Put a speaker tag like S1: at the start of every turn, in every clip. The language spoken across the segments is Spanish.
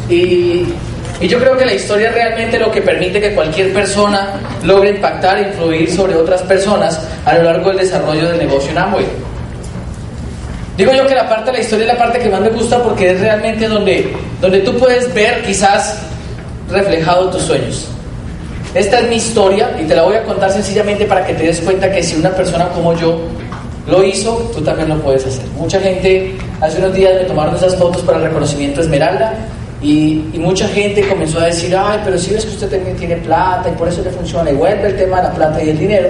S1: Y yo creo que la historia es realmente lo que permite que cualquier persona logre impactar e influir sobre otras personas a lo largo del desarrollo del negocio en Amway. Digo yo que la parte de la historia es la parte que más me gusta porque es realmente donde tú puedes ver quizás reflejado tus sueños. Esta es mi historia y te la voy a contar sencillamente para que te des cuenta que si una persona como yo lo hizo, tú también lo puedes hacer. Mucha gente, hace unos días me tomaron esas fotos para el reconocimiento Esmeralda y mucha gente comenzó a decir, ay, pero si ves que usted también tiene plata y por eso le funciona, y vuelve el tema de la plata y el dinero.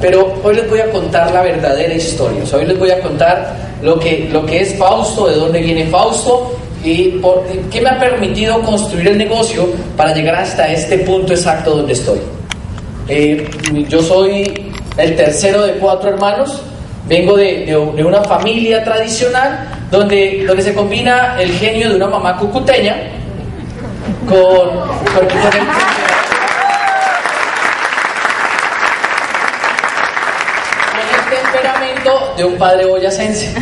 S1: Pero hoy les voy a contar la verdadera historia. O sea, hoy les voy a contar lo que es Fausto, de dónde viene Fausto y qué me ha permitido construir el negocio para llegar hasta este punto exacto donde estoy. Yo soy el tercero de 4 hermanos. Vengo de una familia tradicional donde se combina el genio de una mamá cucuteña con el temperamento de un padre boyacense.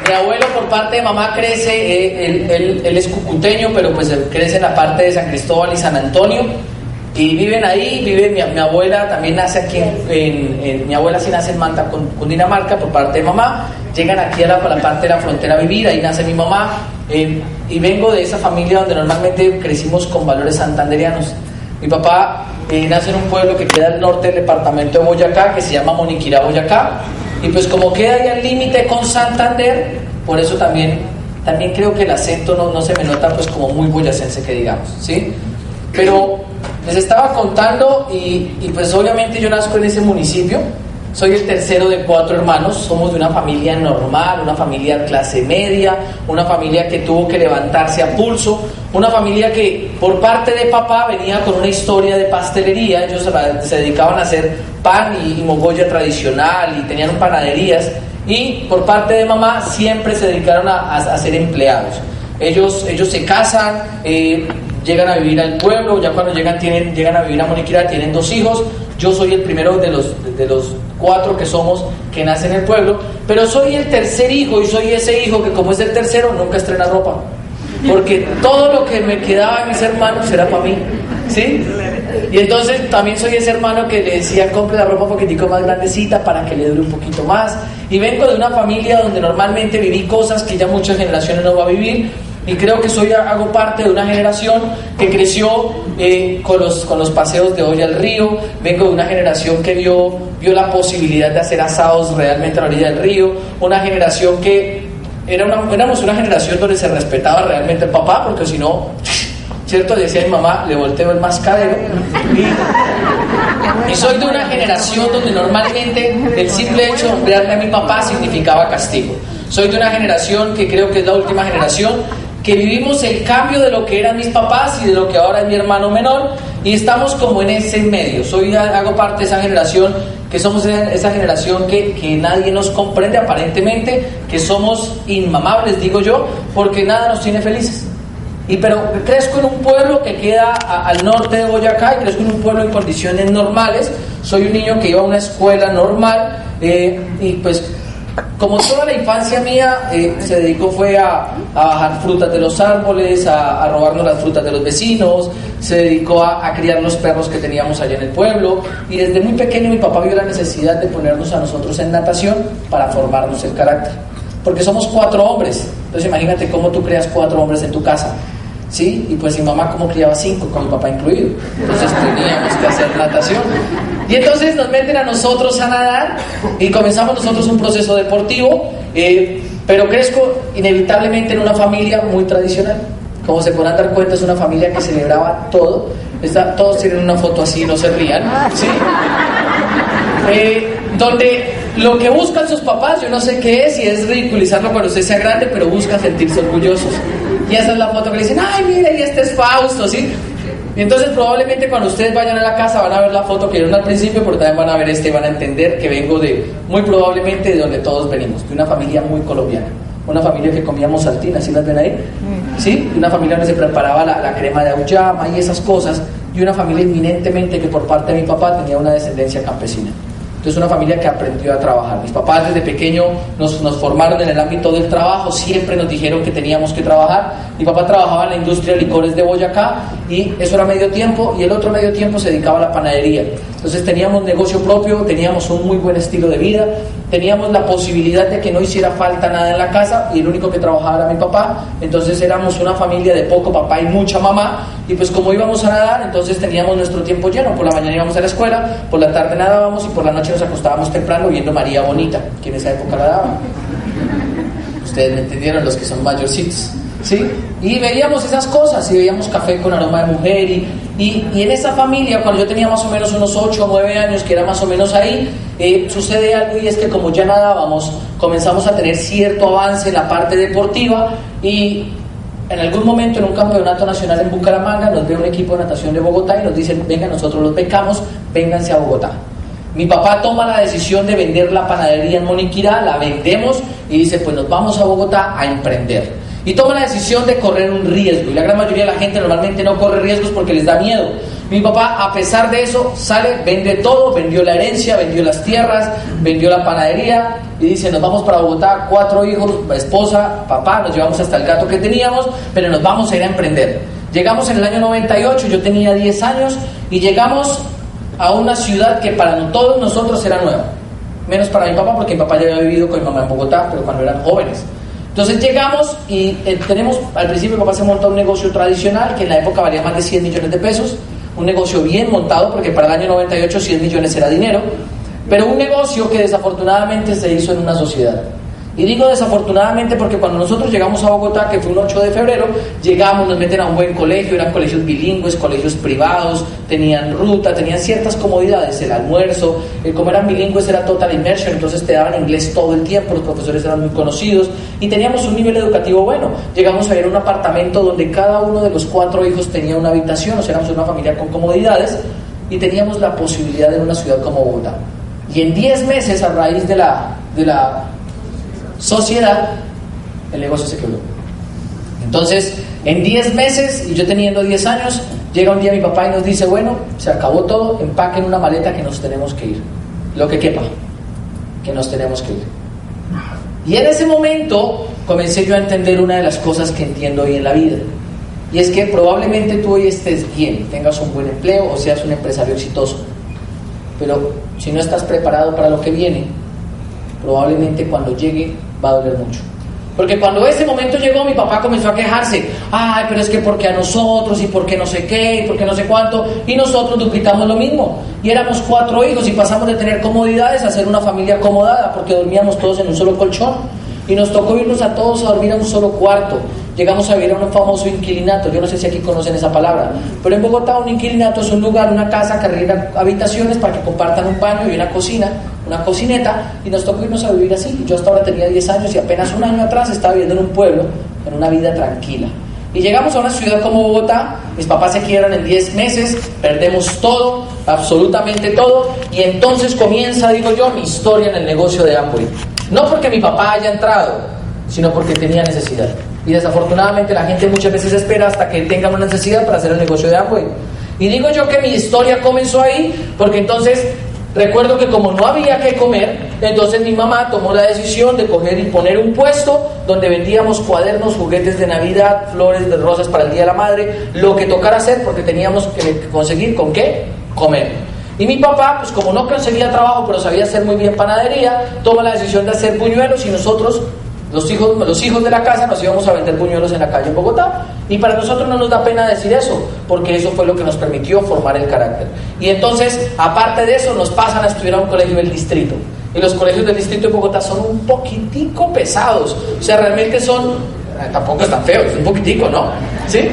S1: Mi abuelo por parte de mamá crece, él es cucuteño, pero pues él crece en la parte de San Cristóbal y San Antonio. Y viven ahí, mi abuela también nace aquí, mi abuela sí nace en Manta, Cundinamarca, por parte de mamá. Llegan aquí a la parte de la frontera a vivir, ahí nace mi mamá. Y vengo de esa familia donde normalmente crecimos con valores santanderianos. Mi papá nace en un pueblo que queda al norte del departamento de Boyacá, que se llama Moniquirá, Boyacá. Y pues como queda ahí al límite con Santander, por eso también creo que el acento no se me nota pues como muy boyacense que digamos, ¿sí? Pero les estaba contando y pues obviamente yo nazco en ese municipio, soy el tercero de 4 hermanos, somos de una familia normal, una familia clase media, una familia que tuvo que levantarse a pulso, una familia que por parte de papá venía con una historia de pastelería, ellos se dedicaban a hacer pan y mogolla tradicional y tenían panaderías, y por parte de mamá siempre se dedicaron a ser empleados. Ellos se casan, llegan a vivir al pueblo, ya cuando llegan a vivir a Moniquirá tienen 2 hijos. Yo soy el primero de los 4 que somos que nace en el pueblo, pero soy el tercer hijo y soy ese hijo que como es el tercero nunca estrena ropa, porque todo lo que me quedaba en mis hermanos era para mí, ¿sí? Y entonces también soy ese hermano que le decía compre la ropa un poquitico más grandecita para que le dure un poquito más, y vengo de una familia donde normalmente viví cosas que ya muchas generaciones no va a vivir. Y creo que hago parte de una generación que creció con los paseos de olla al río. Vengo de una generación que vio la posibilidad de hacer asados realmente a la orilla del río. Una generación que éramos una generación donde se respetaba realmente al papá, porque si no, ¿cierto? Decía mi mamá, le volteo el mascadero. Y soy de una generación donde normalmente el simple hecho de hombrearme a mi papá significaba castigo. Soy de una generación que creo que es la última generación que vivimos el cambio de lo que eran mis papás y de lo que ahora es mi hermano menor, y estamos como en ese medio. Hago parte de esa generación, que somos esa generación que nadie nos comprende aparentemente, que somos inmamables, digo yo, porque nada nos tiene felices. Pero crezco en un pueblo que queda al norte de Boyacá, y crezco en un pueblo en condiciones normales. Soy un niño que iba a una escuela normal, y pues como toda la infancia mía se dedicó fue a bajar frutas de los árboles, a robarnos las frutas de los vecinos, se dedicó a criar los perros que teníamos allá en el pueblo, y desde muy pequeño mi papá vio la necesidad de ponernos a nosotros en natación para formarnos el carácter, porque somos 4 hombres, entonces imagínate cómo tú creas 4 hombres en tu casa, ¿sí? Y pues mi mamá como criaba 5, con mi papá incluido, entonces teníamos que hacer natación. Y entonces nos meten a nosotros a nadar y comenzamos nosotros un proceso deportivo, pero crezco inevitablemente en una familia muy tradicional. Como se podrán dar cuenta, es una familia que celebraba todo. Todos tienen una foto así, no se rían, ¿sí? Donde lo que buscan sus papás, yo no sé qué es, y es ridiculizarlo cuando usted sea grande, pero buscan sentirse orgullosos. Y esa es la foto que le dicen, ay, mira, y este es Fausto, ¿sí? Y entonces probablemente cuando ustedes vayan a la casa van a ver la foto que vieron al principio, pero también van a ver y van a entender que vengo muy probablemente de donde todos venimos, de una familia muy colombiana, una familia que comíamos saltinas, ¿sí las ven ahí? ¿Sí? Una familia donde se preparaba la crema de auyama y esas cosas, y una familia eminentemente que por parte de mi papá tenía una descendencia campesina. Entonces una familia que aprendió a trabajar. Mis papás desde pequeño nos formaron en el ámbito del trabajo, siempre nos dijeron que teníamos que trabajar. Mi papá trabajaba en la industria de licores de Boyacá y eso era medio tiempo, y el otro medio tiempo se dedicaba a la panadería. Entonces teníamos negocio propio, teníamos un muy buen estilo de vida, teníamos la posibilidad de que no hiciera falta nada en la casa y el único que trabajaba era mi papá. Entonces éramos una familia de poco papá y mucha mamá, y pues como íbamos a nadar, entonces teníamos nuestro tiempo lleno. Por la mañana íbamos a la escuela, por la tarde nadábamos y por la noche nos acostábamos temprano viendo María Bonita, que en esa época la daban. Ustedes me entendieron, los que son mayorcitos, ¿sí? Y veíamos esas cosas, y veíamos Café con Aroma de Mujer, y en esa familia, cuando yo tenía más o menos unos 8 o 9 años, que era más o menos ahí, sucede algo, y es que como ya nadábamos, comenzamos a tener cierto avance en la parte deportiva, y en algún momento en un campeonato nacional en Bucaramanga nos ve un equipo de natación de Bogotá y nos dicen: venga, nosotros los becamos, vénganse a Bogotá. Mi papá toma la decisión de vender la panadería en Moniquirá, la vendemos y dice: pues nos vamos a Bogotá a emprender. Y toma la decisión de correr un riesgo, y la gran mayoría de la gente normalmente no corre riesgos porque les da miedo. Mi papá, a pesar de eso, sale, vende todo, vendió la herencia, vendió las tierras, vendió la panadería y dice: nos vamos para Bogotá, 4 hijos, esposa, papá, nos llevamos hasta el gato que teníamos, pero nos vamos a ir a emprender. Llegamos en el año 98, yo tenía 10 años, y llegamos a una ciudad que para todos nosotros era nueva, menos para mi papá, porque mi papá ya había vivido con mi mamá en Bogotá, pero cuando eran jóvenes. Entonces llegamos y al principio mi papá se montó un negocio tradicional que en la época valía más de 100 millones de pesos, un negocio bien montado, porque para el año 98 100 millones era dinero, pero un negocio que desafortunadamente se hizo en una sociedad. Y digo desafortunadamente porque cuando nosotros llegamos a Bogotá, que fue un 8 de febrero, llegamos, nos meten a un buen colegio, eran colegios bilingües, colegios privados, tenían ruta, tenían ciertas comodidades, el almuerzo, como eran bilingües era total immersion, entonces te daban inglés todo el tiempo, los profesores eran muy conocidos y teníamos un nivel educativo bueno. Llegamos a ver un apartamento donde cada uno de los 4 hijos tenía una habitación, o sea, éramos una familia con comodidades y teníamos la posibilidad de una ciudad como Bogotá. Y en 10 meses, a raíz de la sociedad, el negocio se quebró. Entonces, en 10 meses, y yo teniendo 10 años, llega un día mi papá y nos dice: bueno, se acabó todo, empaquen una maleta que nos tenemos que ir, lo que quepa, que nos tenemos que ir. Y en ese momento comencé yo a entender una de las cosas que entiendo hoy en la vida, y es que probablemente tú hoy estés bien, tengas un buen empleo o seas un empresario exitoso, pero si no estás preparado para lo que viene, probablemente cuando llegue va a doler mucho. Porque cuando ese momento llegó, mi papá comenzó a quejarse: ay, pero es que porque a nosotros, y porque no sé qué, y porque no sé cuánto, y nosotros duplicamos lo mismo, y éramos 4 hijos y pasamos de tener comodidades a ser una familia acomodada, porque dormíamos todos en un solo colchón, y nos tocó irnos a todos a dormir a un solo cuarto. Llegamos a vivir a un famoso inquilinato. Yo no sé si aquí conocen esa palabra, pero en Bogotá un inquilinato es un lugar, una casa que arrienda habitaciones para que compartan un baño y una cocina, una cocineta, y nos tocó irnos a vivir así. Yo hasta ahora tenía 10 años y apenas un año atrás estaba viviendo en un pueblo, en una vida tranquila. Y llegamos a una ciudad como Bogotá, mis papás se quiebran en 10 meses, perdemos todo, absolutamente todo, y entonces comienza, digo yo, mi historia en el negocio de Amway. No porque mi papá haya entrado, sino porque tenía necesidad. Y desafortunadamente la gente muchas veces espera hasta que tengan una necesidad para hacer el negocio de Amway. Y digo yo que mi historia comenzó ahí, porque entonces recuerdo que como no había que comer, entonces mi mamá tomó la decisión de coger y poner un puesto donde vendíamos cuadernos, juguetes de Navidad, flores de rosas para el Día de la Madre, lo que tocara hacer, porque teníamos que conseguir con qué comer. Y mi papá, pues como no conseguía trabajo, pero sabía hacer muy bien panadería, toma la decisión de hacer buñuelos, y nosotros, los hijos de la casa, nos íbamos a vender buñuelos en la calle en Bogotá. Y para nosotros no nos da pena decir eso, porque eso fue lo que nos permitió formar el carácter. Y entonces, aparte de eso, nos pasan a estudiar a un colegio del distrito. Y los colegios del distrito de Bogotá son un poquitico pesados. O sea, realmente son, tampoco están feos, es un poquitico, ¿no? ¿Sí?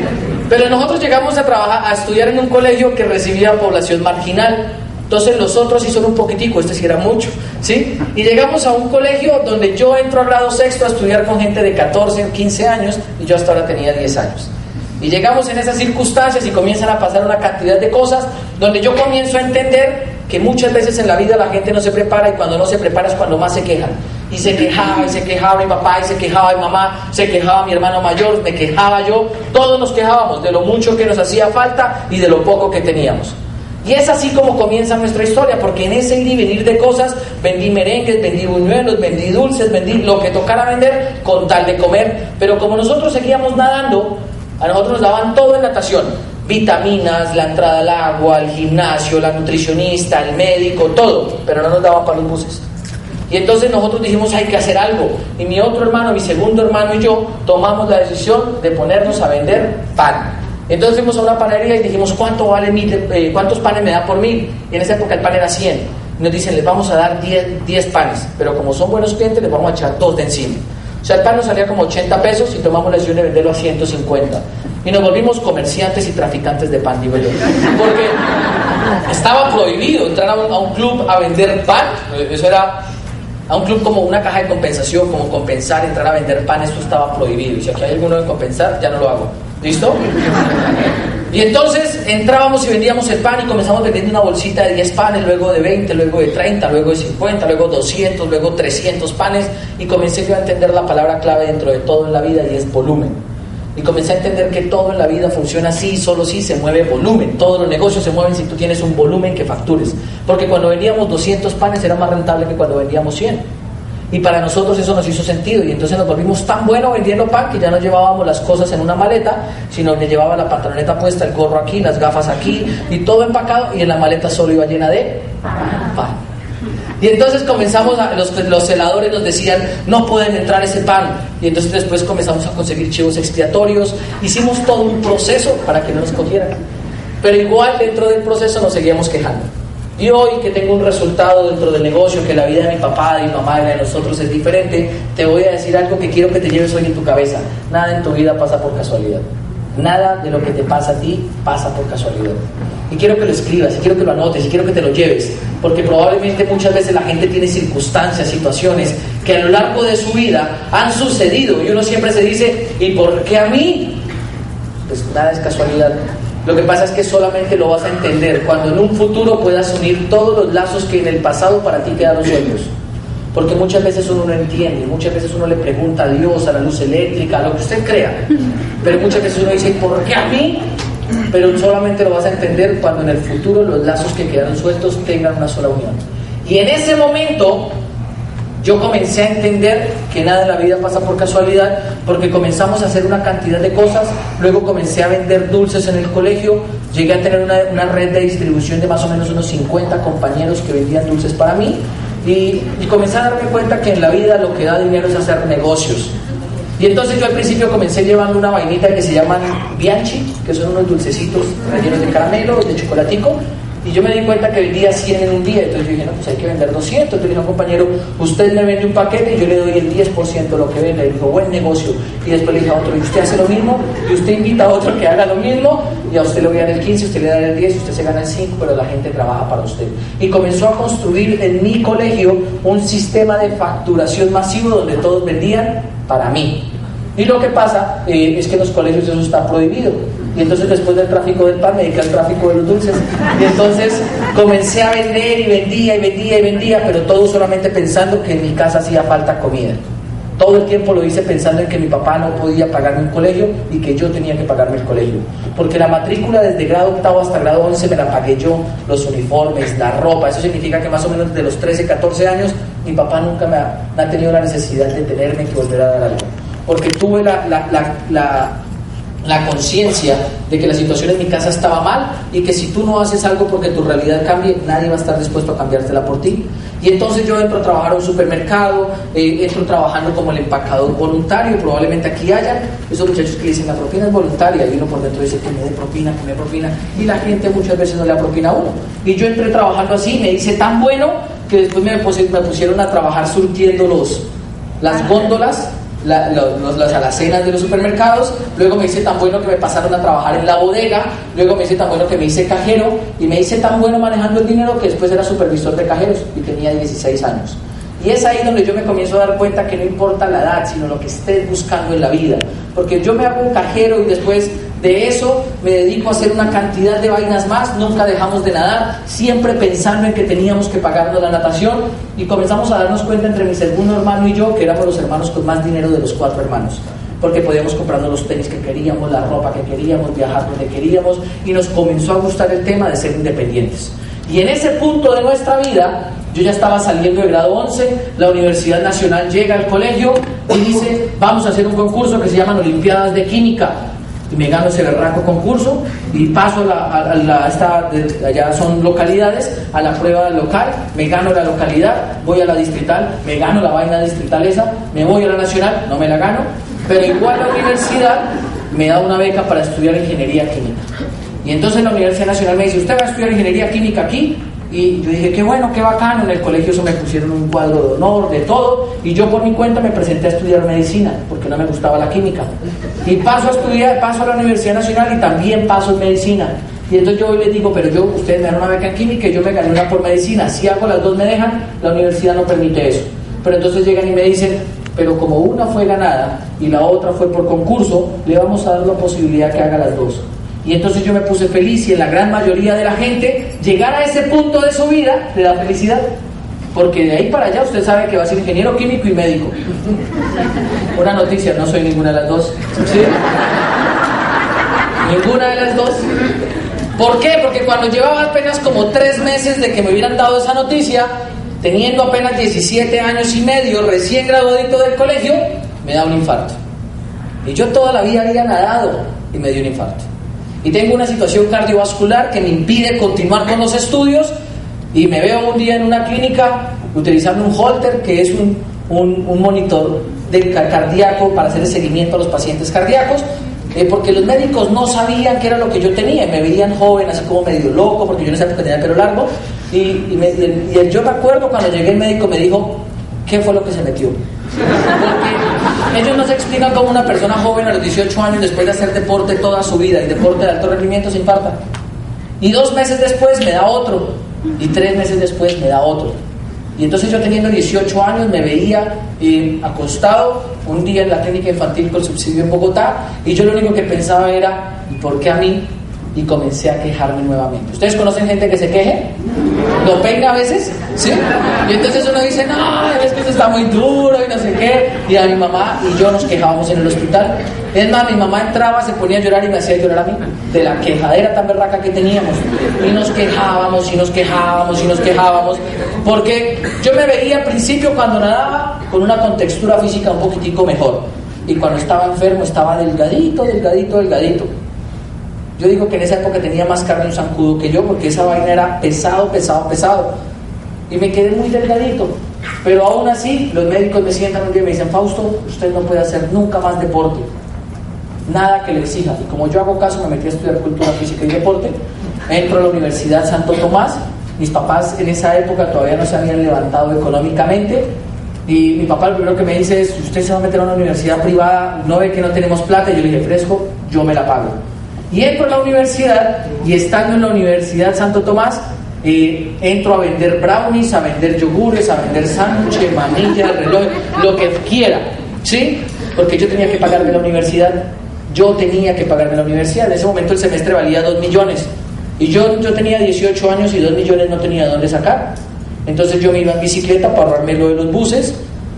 S1: Pero nosotros llegamos a trabajar, a estudiar en un colegio que recibía población marginal. Entonces los otros sí son un poquitico, este sí era mucho, ¿sí? Y llegamos a un colegio donde yo entro a grado sexto a estudiar con gente de 14 o 15 años, y yo hasta ahora tenía 10 años. Y llegamos en esas circunstancias y comienzan a pasar una cantidad de cosas donde yo comienzo a entender que muchas veces en la vida la gente no se prepara, y cuando no se prepara es cuando más se quejan. Y se quejaba mi papá, y se quejaba mi mamá, se quejaba mi hermano mayor, me quejaba yo, todos nos quejábamos de lo mucho que nos hacía falta y de lo poco que teníamos. Y es así como comienza nuestra historia, porque en ese ir y venir de cosas, vendí merengues, vendí buñuelos, vendí dulces, vendí lo que tocara vender con tal de comer. Pero como nosotros seguíamos nadando, a nosotros nos daban todo en natación: vitaminas, la entrada al agua, el gimnasio, la nutricionista, el médico, todo, pero no nos daban para los buses. Y entonces nosotros dijimos, hay que hacer algo. Y mi otro hermano, mi segundo hermano y yo tomamos la decisión de ponernos a vender pan. Entonces fuimos a una panadería y dijimos, ¿cuántos panes me da por 1000? Y en esa época el pan era 100. Y nos dicen, les vamos a dar 10 panes, pero como son buenos clientes, les vamos a echar 2 de encima. O sea, el pan nos salía como 80 pesos y tomamos la decisión de venderlo a 150. Y nos volvimos comerciantes y traficantes de pan, digo yo. Porque estaba prohibido entrar a un club a vender pan. Eso era a un club como una caja de compensación, como compensar, entrar a vender pan, esto estaba prohibido. Y si aquí hay alguno de compensar, ya no lo hago. ¿Listo? Y entonces entrábamos y vendíamos el pan y comenzamos vendiendo una bolsita de 10 panes, luego de 20, luego de 30, luego de 50, luego 200, luego 300 panes, y comencé yo a entender la palabra clave dentro de todo en la vida, y es volumen. Y comencé a entender que todo en la vida funciona así, solo si se mueve volumen. Todos los negocios se mueven si tú tienes un volumen que factures. Porque cuando vendíamos 200 panes era más rentable que cuando vendíamos 100. Y para nosotros eso nos hizo sentido, y entonces nos volvimos tan buenos vendiendo pan que ya no llevábamos las cosas en una maleta, sino que llevaba la pantaloneta puesta, el gorro aquí, las gafas aquí y todo empacado, y en la maleta solo iba llena de pan. Y entonces comenzamos los celadores nos decían, no pueden entrar ese pan, y entonces después comenzamos a conseguir chivos expiatorios, hicimos todo un proceso para que no nos cogieran, pero igual dentro del proceso nos seguíamos quejando. Y hoy que tengo un resultado dentro del negocio, que la vida de mi papá, de mi mamá y la de nosotros es diferente, te voy a decir algo que quiero que te lleves hoy en tu cabeza: nada en tu vida pasa por casualidad. Nada de lo que te pasa a ti pasa por casualidad. Y quiero que lo escribas, y quiero que lo anotes, y quiero que te lo lleves, porque probablemente muchas veces la gente tiene circunstancias, situaciones que a lo largo de su vida han sucedido, y uno siempre se dice, ¿y por qué a mí? Pues nada es casualidad. Lo que pasa es que solamente lo vas a entender cuando en un futuro puedas unir todos los lazos que en el pasado para ti quedaron sueltos. Porque muchas veces uno no entiende, muchas veces uno le pregunta a Dios, a la luz eléctrica, a lo que usted crea, pero muchas veces uno dice, ¿por qué a mí? Pero solamente lo vas a entender cuando en el futuro los lazos que quedaron sueltos tengan una sola unión. Y en ese momento yo comencé a entender que nada en la vida pasa por casualidad, porque comenzamos a hacer una cantidad de cosas. Luego comencé a vender dulces en el colegio, llegué a tener una red de distribución de más o menos unos 50 compañeros que vendían dulces para mí, y comencé a darme cuenta que en la vida lo que da dinero es hacer negocios. Y entonces yo al principio comencé llevando una vainita que se llaman Bianchi, que son unos dulcecitos rellenos de caramelo, de chocolatico, y yo me di cuenta que vendía 100 en un día. Entonces yo dije, no, pues hay que vender 200. Entonces le dije a un compañero, usted me vende un paquete y yo le doy el 10% de lo que vende. Y dijo, buen negocio. Y después le dije a otro, y usted hace lo mismo, y usted invita a otro que haga lo mismo, y a usted le voy a dar el 15, usted le da el 10, y usted se gana el 5, pero la gente trabaja para usted. Y comenzó a construir en mi colegio un sistema de facturación masivo donde todos vendían para mí. Y lo que pasa es que en los colegios eso está prohibido. Y entonces después del tráfico del pan me dediqué al tráfico de los dulces. Y entonces comencé a vender y vendía y vendía y vendía, pero todo solamente pensando que en mi casa hacía falta comida. Todo el tiempo lo hice pensando en que mi papá no podía pagarme un colegio y que yo tenía que pagarme el colegio. Porque la matrícula desde grado octavo hasta grado 11 me la pagué yo, los uniformes, la ropa. Eso significa que más o menos desde los 13, 14 años mi papá nunca me ha tenido la necesidad de tenerme que volver a dar algo. Porque tuve la conciencia de que la situación en mi casa estaba mal, y que si tú no haces algo porque tu realidad cambie, nadie va a estar dispuesto a cambiártela por ti. Y entonces yo entro a trabajar a un supermercado, entro trabajando como el empacador voluntario. Probablemente aquí hayan esos muchachos que le dicen, la propina es voluntaria, y uno por dentro dice, que me dé propina, que me dé propina, y la gente muchas veces no le da propina a uno. Y yo entré trabajando así, me hice tan bueno que después me pusieron a trabajar surtiendo las góndolas, las alacenas de los supermercados. Luego me hice tan bueno que me pasaron a trabajar en la bodega. Luego me hice tan bueno que me hice cajero, y me hice tan bueno manejando el dinero que después era supervisor de cajeros y tenía 16 años. Y es ahí donde yo me comienzo a dar cuenta que no importa la edad, sino lo que estés buscando en la vida. Porque yo me hago un cajero y después de eso me dedico a hacer una cantidad de vainas más. Nunca dejamos de nadar, siempre pensando en que teníamos que pagarnos la natación, y comenzamos a darnos cuenta entre mi segundo hermano y yo que éramos los hermanos con más dinero de los 4 hermanos. porque podíamos comprarnos los tenis que queríamos, la ropa que queríamos, viajar donde queríamos, y nos comenzó a gustar el tema de ser independientes. Y en ese punto de nuestra vida, yo ya estaba saliendo de grado 11, la Universidad Nacional llega al colegio y dice, vamos a hacer un concurso que se llaman Olimpiadas de Química. Y me gano ese berraco concurso y paso allá son localidades, a la prueba local, me gano la localidad, voy a la distrital, me gano la vaina distrital esa, me voy a la nacional, no me la gano, pero igual la universidad me da una beca para estudiar ingeniería química. Y entonces la Universidad Nacional me dice, usted va a estudiar ingeniería química aquí. Y yo dije, qué bueno, qué bacano. En el colegio eso me pusieron un cuadro de honor, de todo, y yo por mi cuenta me presenté a estudiar medicina porque no me gustaba la química, y paso a la Universidad Nacional y también paso en medicina. Y entonces yo hoy les digo, pero ustedes me dan una beca en química y yo me gané una por medicina. Si hago las dos me dejan, la universidad no permite eso. Pero entonces llegan y me dicen, pero como una fue ganada y la otra fue por concurso, le vamos a dar la posibilidad que haga las dos. Y entonces yo me puse feliz, y en la gran mayoría de la gente llegar a ese punto de su vida le da felicidad, porque de ahí para allá usted sabe que va a ser ingeniero químico y médico. Una noticia, no soy ninguna de las dos. ¿Sí? Ninguna de las dos. ¿Por qué? Porque cuando llevaba apenas como 3 meses de que me hubieran dado esa noticia, teniendo apenas 17 años y medio, recién graduadito del colegio, me da un infarto. Y yo toda la vida había nadado y me dio un infarto. Y tengo una situación cardiovascular que me impide continuar con los estudios, y me veo un día en una clínica utilizando un Holter, que es un monitor cardíaco para hacer el seguimiento a los pacientes cardíacos, porque los médicos no sabían qué era lo que yo tenía, me veían joven, así como medio loco, porque yo en esa época tenía pelo largo, y yo me acuerdo cuando llegué, el médico me dijo, ¿qué fue lo que se metió? Porque ellos no se explican cómo una persona joven a los 18 años, después de hacer deporte toda su vida y deporte de alto rendimiento, se infarta. Y 2 meses después me da otro, y 3 meses después me da otro. Y entonces yo, teniendo 18 años, me veía acostado un día en la clínica infantil con subsidio en Bogotá, y yo lo único que pensaba era, ¿y por qué a mí? Y comencé a quejarme nuevamente. ¿Ustedes conocen gente que se queje? ¿Lo pega a veces? ¿Sí? Y entonces uno dice, no, es que esto está muy duro y no sé qué. Y a mi mamá y yo nos quejábamos en el hospital. Es más, mi mamá entraba, se ponía a llorar y me hacía llorar a mí, de la quejadera tan berraca que teníamos. Y nos quejábamos, y nos quejábamos, y nos quejábamos. Porque yo me veía al principio, cuando nadaba, con una contextura física un poquitico mejor. Y cuando estaba enfermo estaba delgadito, delgadito, delgadito. Yo digo que en esa época tenía más carne en un zancudo que yo, porque esa vaina era pesado, pesado, pesado. Y me quedé muy delgadito. Pero aún así, los médicos me sientan un día y me dicen, Fausto, usted no puede hacer nunca más deporte. Nada que le exija. Y como yo hago caso, me metí a estudiar cultura física y deporte. Entro a la Universidad Santo Tomás. Mis papás en esa época todavía no se habían levantado económicamente. Y mi papá lo primero que me dice es, usted se va a meter a una universidad privada, no ve que no tenemos plata. Y yo le dije, fresco, yo me la pago. Y entro a la universidad, y estando en la Universidad Santo Tomás, entro a vender brownies, a vender yogures, a vender sándwiches, manillas, relojes, lo que quiera, ¿sí? Porque yo tenía que pagarme la universidad. En ese momento el semestre valía 2 millones. Y yo tenía 18 años y 2 millones no tenía dónde sacar. Entonces yo me iba en bicicleta para ahorrarme lo de los buses,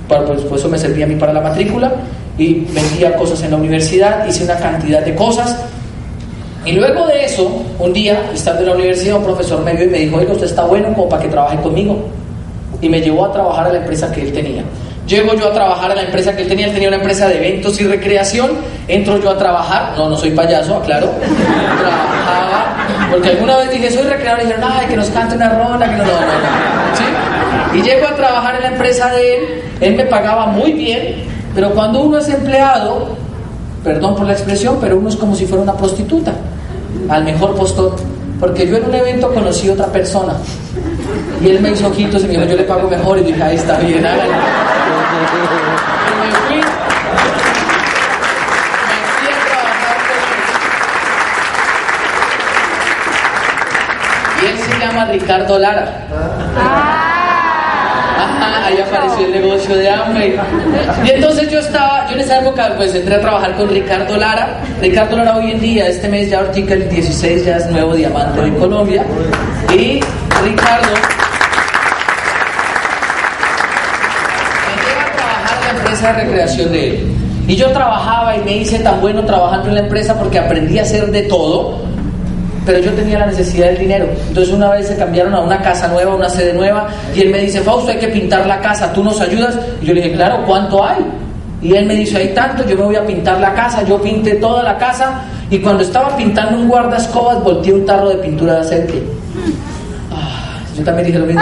S1: pues eso me servía a mí para la matrícula, y vendía cosas en la universidad, hice una cantidad de cosas. Y luego de eso, un día, estando en la universidad, un profesor me vio y me dijo, oiga, usted está bueno como para que trabaje conmigo. Y me llevó a trabajar a la empresa que él tenía. Llego yo a trabajar a la empresa que él tenía una empresa de eventos y recreación. Entro yo a trabajar, no soy payaso, aclaro. Trabajaba, porque alguna vez dije, soy recreador, y dijeron, ay, que nos cante una rola, que no. ¿Sí? Y llego a trabajar en la empresa de él me pagaba muy bien, pero cuando uno es empleado, perdón por la expresión, pero uno es como si fuera una prostituta, al mejor postor. Porque yo en un evento conocí a otra persona, y él me hizo ojitos y me dijo, yo le pago mejor, y dije, ahí está bien, hágale. Y me fui a trabajar con él. Y él se llama Ricardo Lara. Ahí apareció el negocio de Amway. Y entonces yo en esa época pues entré a trabajar con Ricardo Lara. Ricardo Lara hoy en día, este mes ya ahorita el 16 ya es nuevo diamante en Colombia. Y Ricardo me lleva a trabajar en la empresa de recreación de él. Y yo trabajaba y me hice tan bueno trabajando en la empresa porque aprendí a hacer de todo, pero yo tenía la necesidad del dinero. Entonces una vez se cambiaron a una casa nueva, una sede nueva, y él me dice: Fausto, hay que pintar la casa, ¿tú nos ayudas? Y yo le dije: claro, ¿cuánto hay? Y él me dice: hay tanto, yo me voy a pintar la casa. Yo pinté toda la casa, y cuando estaba pintando un guardaescobas, volteé un tarro de pintura de aceite. Yo también dije lo mismo.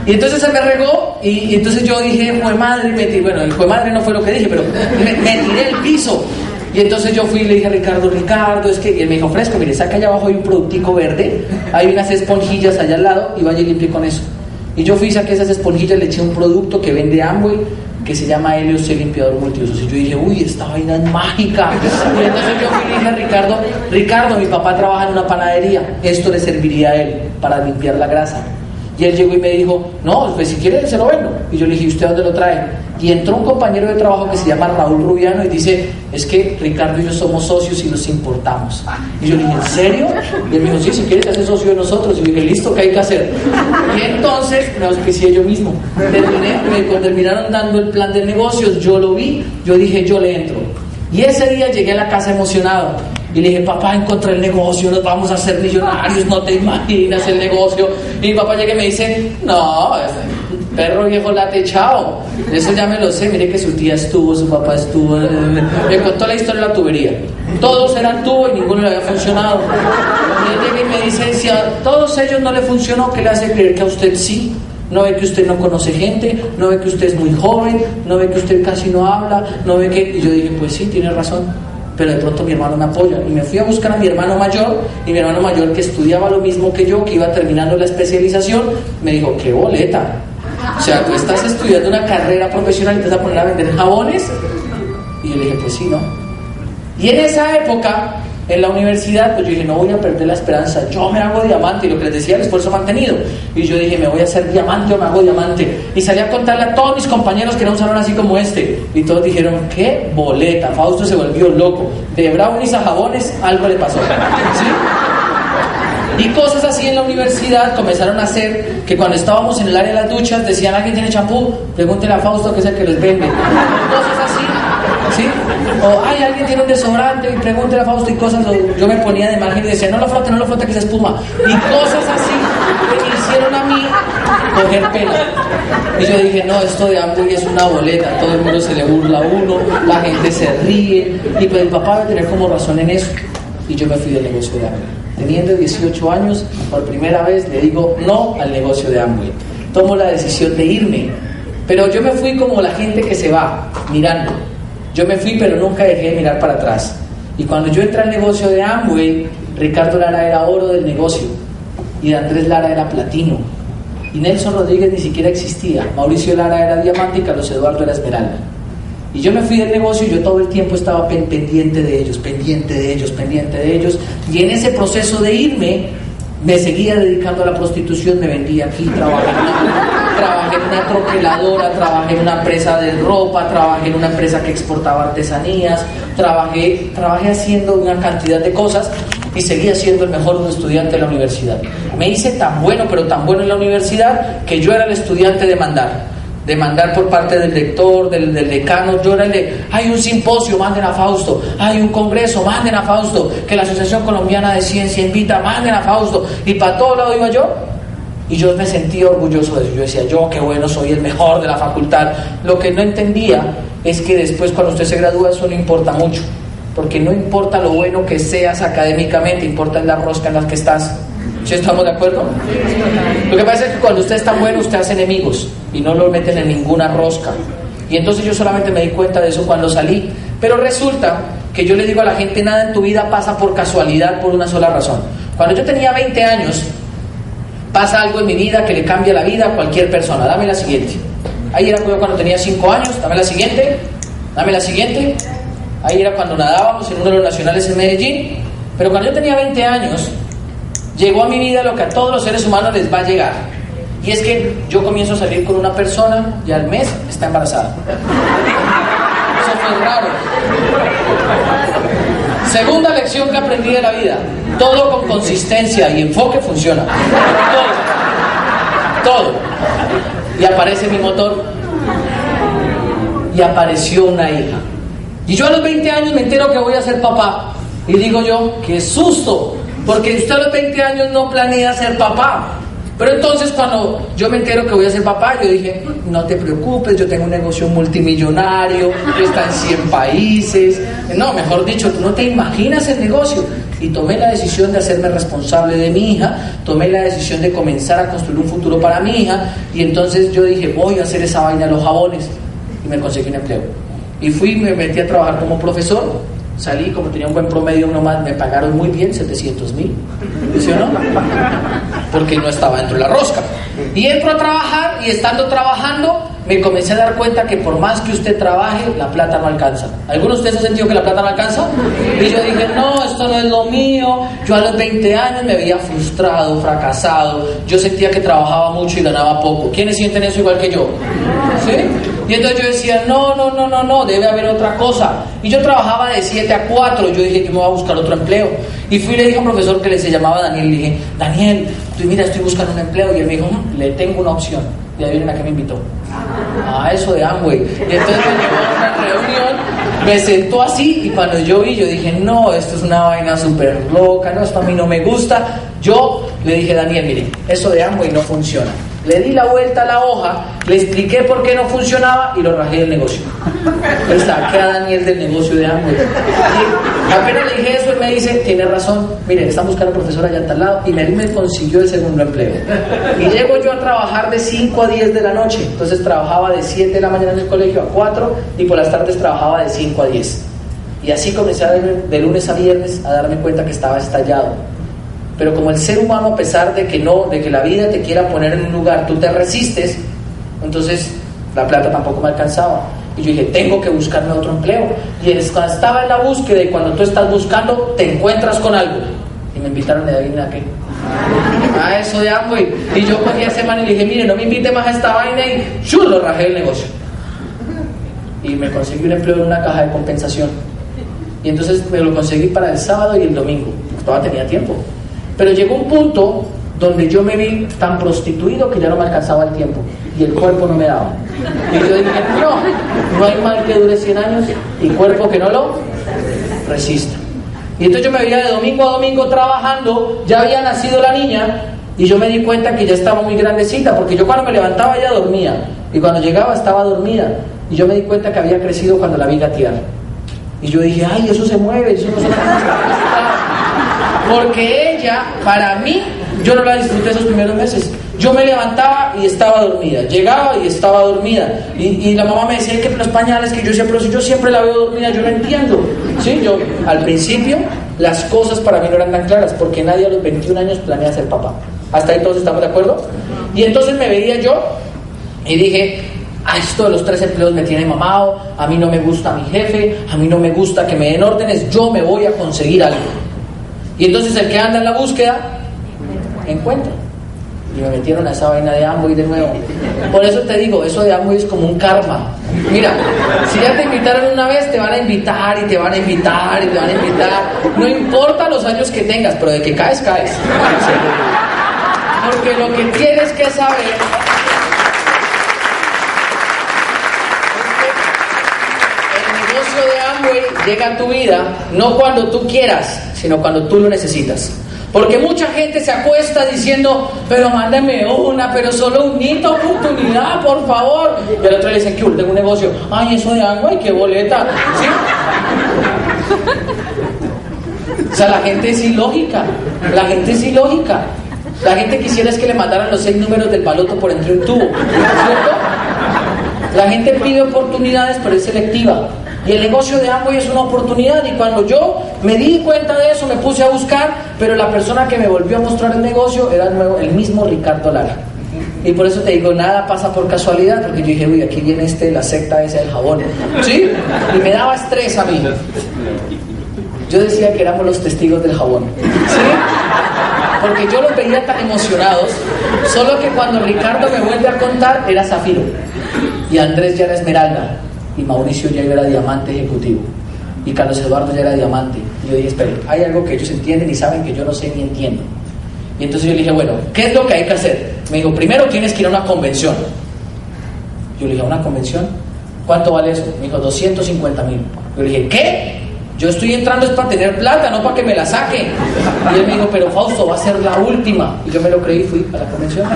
S1: Y entonces se me regó, y entonces yo dije: jue madre, bueno, el jue madre no fue lo que dije, pero me tiré el piso. Y entonces yo fui y le dije a Ricardo, es que... Y él me dijo: fresco, mire, saca allá abajo, hay un productico verde, hay unas esponjillas allá al lado, y vaya y limpie con eso. Y yo fui y saqué esas esponjillas, le eché un producto que vende Amway, que se llama Helios C limpiador multiusos. Y yo dije: uy, esta vaina es mágica. Y entonces yo fui y le dije a Ricardo, mi papá trabaja en una panadería, esto le serviría a él para limpiar la grasa. Y él llegó y me dijo: no, pues si quiere se lo vendo. Y yo le dije: ¿y usted dónde lo trae? Y entró un compañero de trabajo que se llama Raúl Rubiano y dice: es que Ricardo y yo somos socios y los importamos. Y yo le dije: ¿en serio? Y él me dijo: sí, si quieres te haces socio de nosotros. Y yo dije: listo, ¿qué hay que hacer? Y entonces me auspicié yo mismo. Cuando terminaron dando el plan de negocios, yo lo vi, yo dije: yo le entro. Y ese día llegué a la casa emocionado y le dije: papá, encontré el negocio, nos vamos a hacer millonarios, no te imaginas el negocio. Y mi papá llega y me dice: no, perro viejo late, chao, eso ya me lo sé, mire que su tía estuvo, su papá estuvo. Me contó la historia de la tubería, todos eran tubo y ninguno le había funcionado. Y él llega y me dice: si a todos ellos no le funcionó, ¿qué le hace creer que a usted sí? ¿No ve que usted no conoce gente? ¿No ve que usted es muy joven? ¿No ve que usted casi no habla? ¿No ve que...? Y yo dije: pues sí, tiene razón. Pero de pronto mi hermano me apoya. Y me fui a buscar a mi hermano mayor, y mi hermano mayor, que estudiaba lo mismo que yo, que iba terminando la especialización, me dijo: qué boleta. O sea, tú estás estudiando una carrera profesional y te vas a poner a vender jabones. Y yo le dije: pues sí, ¿no? Y en esa época, en la universidad, pues yo dije: no voy a perder la esperanza, yo me hago diamante. Y lo que les decía, el esfuerzo mantenido. Y yo dije: me voy a hacer diamante o me hago diamante. Y salí a contarle a todos mis compañeros que era un salón así como este. Y todos dijeron: qué boleta, Fausto se volvió loco. De brownies a jabones, algo le pasó. ¿Sí? Y cosas así en la universidad comenzaron a hacer, que cuando estábamos en el área de las duchas decían: ¿alguien tiene champú? Pregúntele a Fausto, que es el que les vende. Cosas así, ¿sí? O ay, alguien tiene un desodorante y pregúntele a Fausto, y cosas. Yo me ponía de margen y decía: no lo frote que se espuma. Y cosas así que me hicieron a mí coger pena. Y yo dije: no, esto de Amway es una boleta, todo el mundo se le burla a uno, la gente se ríe. Y pues el papá debe tener como razón en eso. Y yo me fui del negocio de Amway. Teniendo 18 años, por primera vez le digo no al negocio de Amway. Tomo la decisión de irme. Pero yo me fui como la gente que se va, mirando. Yo me fui, pero nunca dejé de mirar para atrás. Y cuando yo entré al negocio de Amway, Ricardo Lara era oro del negocio, y Andrés Lara era platino, y Nelson Rodríguez ni siquiera existía. Mauricio Lara era diamante y Carlos Eduardo era esmeralda. Y yo me fui del negocio y yo todo el tiempo estaba pendiente de ellos. Y en ese proceso de irme, me seguía dedicando a la prostitución. Me vendía aquí, trabajé en una troqueladora, trabajé en una empresa de ropa, trabajé en una empresa que exportaba artesanías, trabajé haciendo una cantidad de cosas, y seguía siendo el mejor estudiante de la universidad. Me hice tan bueno, pero tan bueno en la universidad, que yo era el estudiante de mandar por parte del rector, del decano. Yo era el de: hay un simposio, manden a Fausto; hay un congreso, manden a Fausto; que la Asociación Colombiana de Ciencia invita, manden a Fausto. Y para todo lado iba yo, y yo me sentía orgulloso de eso. Yo decía: yo, qué bueno, soy el mejor de la facultad. Lo que no entendía es que después, cuando usted se gradúa, eso no importa mucho, porque no importa lo bueno que seas académicamente, importa en la rosca en la que estás. ¿Sí estamos de acuerdo? Lo que pasa es que cuando usted es tan bueno, usted hace enemigos y no lo meten en ninguna rosca. Y entonces yo solamente me di cuenta de eso cuando salí. Pero resulta que yo le digo a la gente: nada en tu vida pasa por casualidad, por una sola razón. Cuando yo tenía 20 años, pasa algo en mi vida que le cambia la vida a cualquier persona. Dame la siguiente. Ahí era cuando tenía 5 años. Dame la siguiente. Ahí era cuando nadábamos en uno de los nacionales en Medellín. Pero cuando yo tenía 20 años, llegó a mi vida lo que a todos los seres humanos les va a llegar, y es que yo comienzo a salir con una persona y al mes está embarazada. Eso fue raro. Segunda lección que aprendí de la vida: todo con consistencia y enfoque funciona. Todo. Y aparece mi motor. y apareció una hija. Y yo a los 20 años me entero que voy a ser papá. Y digo yo, qué susto, porque usted a los 20 años no planea ser papá. Pero entonces cuando yo me entero que voy a ser papá, yo dije, no te preocupes, yo tengo un negocio multimillonario, que está en 100 países. No, mejor dicho, tú no te imaginas el negocio. Y tomé la decisión de hacerme responsable de mi hija, tomé la decisión de comenzar a construir un futuro para mi hija, y entonces yo dije, voy a hacer esa vaina de los jabones, y me conseguí un empleo. Y fui, me metí a trabajar como profesor, salí, como tenía un buen promedio nomás, me pagaron muy bien, 700,000, ¿sí o no? Porque no estaba dentro de la rosca. Y entro a trabajar, y estando trabajando, me comencé a dar cuenta que por más que usted trabaje, la plata no alcanza. ¿Alguno de ustedes ha sentido que la plata no alcanza? Y yo dije, no, esto no es lo mío. Yo a los 20 años me había frustrado, fracasado. Yo sentía que trabajaba mucho y ganaba poco. ¿Quiénes sienten eso igual que yo? ¿Sí? Y entonces yo decía, no, debe haber otra cosa. Y yo trabajaba de 7 a 4. Yo dije que me voy a buscar otro empleo. Y fui y le dije a un profesor que se llamaba Daniel, le dije, Daniel, mira, estoy buscando un empleo. Y él me dijo, le tengo una opción. Y adivinen a qué me invitó. A eso de Amway. Y entonces me llevó a una reunión, me sentó así, y cuando yo vi, yo dije, no, esto es una vaina súper loca, no, esto a mí no me gusta. Yo le dije, Daniel, mire, eso de Amway no funciona. Le di la vuelta a la hoja, le expliqué por qué no funcionaba y lo rajé del negocio. Le saqué a Daniel del negocio de Amway. Y apenas le dije eso, él me dice, tiene razón, mire, están buscando profesora allá a tal lado, y él me consiguió el segundo empleo. Y llego yo a trabajar de 5 a 10 de la noche. Entonces trabajaba de 7 de la mañana en el colegio a 4, y por las tardes trabajaba de 5 a 10. Y así comencé de lunes a viernes a darme cuenta que estaba estallado. Pero como el ser humano, a pesar de que la vida te quiera poner en un lugar, tú te resistes, entonces la plata tampoco me alcanzaba. Y yo dije, tengo que buscarme otro empleo. Y cuando estaba en la búsqueda, y cuando tú estás buscando, te encuentras con algo. Y me invitaron de adivina a qué. A eso de Amway. Y yo cogí a ese man y le dije, mire, no me invite más a esta vaina, y ¡chum!, lo rajé del negocio. Y me conseguí un empleo en una caja de compensación. Y entonces me lo conseguí para el sábado y el domingo. Todavía tenía tiempo. Pero llegó un punto donde yo me vi tan prostituido que ya no me alcanzaba el tiempo y el cuerpo no me daba. Y yo dije, no hay mal que dure 100 años y cuerpo que no lo resista. Y entonces yo me veía de domingo a domingo trabajando, ya había nacido la niña, y yo me di cuenta que ya estaba muy grandecita, porque yo cuando me levantaba ella dormía, y cuando llegaba estaba dormida, y yo me di cuenta que había crecido cuando la vi gatear. Y yo dije, ay, eso se mueve, eso no se mueve. Porque ella, para mí, yo no la disfruté esos primeros meses. Yo me levantaba y estaba dormida, llegaba y estaba dormida, y la mamá me decía que los pañales, que yo decía, pero si yo siempre la veo dormida, yo no entiendo. ¿Sí? Yo, al principio, las cosas para mí no eran tan claras, porque nadie a los 21 años planea ser papá. ¿Hasta ahí todos estamos de acuerdo? Y entonces me veía yo y dije, esto de los 3 empleos me tiene mamado, a mí no me gusta mi jefe, a mí no me gusta que me den órdenes, yo me voy a conseguir algo. Y entonces el que anda en la búsqueda encuentra. Y me metieron a esa vaina de Amway de nuevo. Por eso te digo, eso de Amway es como un karma. Mira, si ya te invitaron una vez, te van a invitar y te van a invitar y te van a invitar. No importa los años que tengas, pero de que caes, caes. Porque lo que tienes que saber llega a tu vida no cuando tú quieras, sino cuando tú lo necesitas. Porque mucha gente se acuesta diciendo, pero mándame una, pero solo unita oportunidad, por favor. Y al otro le dicen, ¿qué? Tengo un negocio. Ay, eso de Amway, qué boleta. ¿Sí? O sea, la gente es ilógica. La gente es ilógica. La gente quisiera es que le mandaran los 6 números del baloto por entre un tubo, ¿cierto? La gente pide oportunidades, pero es selectiva. Y el negocio de Amway es una oportunidad, y cuando yo me di cuenta de eso, me puse a buscar, pero la persona que me volvió a mostrar el negocio era el mismo Ricardo Lara. Y por eso te digo, nada pasa por casualidad, porque yo dije, uy, aquí viene la secta esa del jabón, ¿sí? Y me daba estrés a mí. Yo decía que éramos los testigos del jabón, ¿sí? Porque yo los veía tan emocionados, solo que cuando Ricardo me vuelve a contar, era Zafiro, y Andrés ya era Esmeralda, y Mauricio ya era diamante ejecutivo, y Carlos Eduardo ya era diamante. Y yo dije, espere, hay algo que ellos entienden y saben que yo no sé ni entiendo. Y entonces yo le dije, bueno, ¿qué es lo que hay que hacer? Me dijo, primero tienes que ir a una convención. Yo le dije, ¿a una convención? ¿Cuánto vale eso? Me dijo, 250.000. Yo le dije, ¿qué? Yo estoy entrando es para tener plata, no para que me la saquen. Y él me dijo, pero Fausto, va a ser la última. Y yo me lo creí y fui a la convención.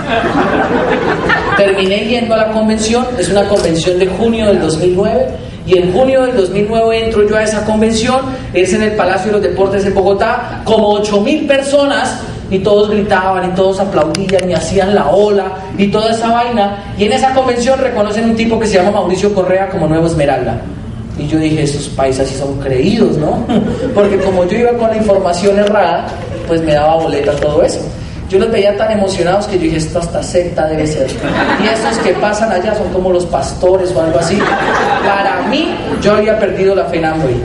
S1: Terminé yendo a la convención. Es una convención de junio del 2009. Y en junio del 2009 entro yo a esa convención. Es en el Palacio de los Deportes en Bogotá. Como 8.000 personas. Y todos gritaban y todos aplaudían y hacían la ola y toda esa vaina. Y en esa convención reconocen un tipo que se llama Mauricio Correa como nuevo Esmeralda. Y yo dije, estos paisas sí son creídos, ¿no? Porque como yo iba con la información errada, pues me daba boleta todo eso. Yo los veía tan emocionados que yo dije, esto hasta secta debe ser. Y esos que pasan allá son como los pastores o algo así. Para mí, yo había perdido la fe en Amway.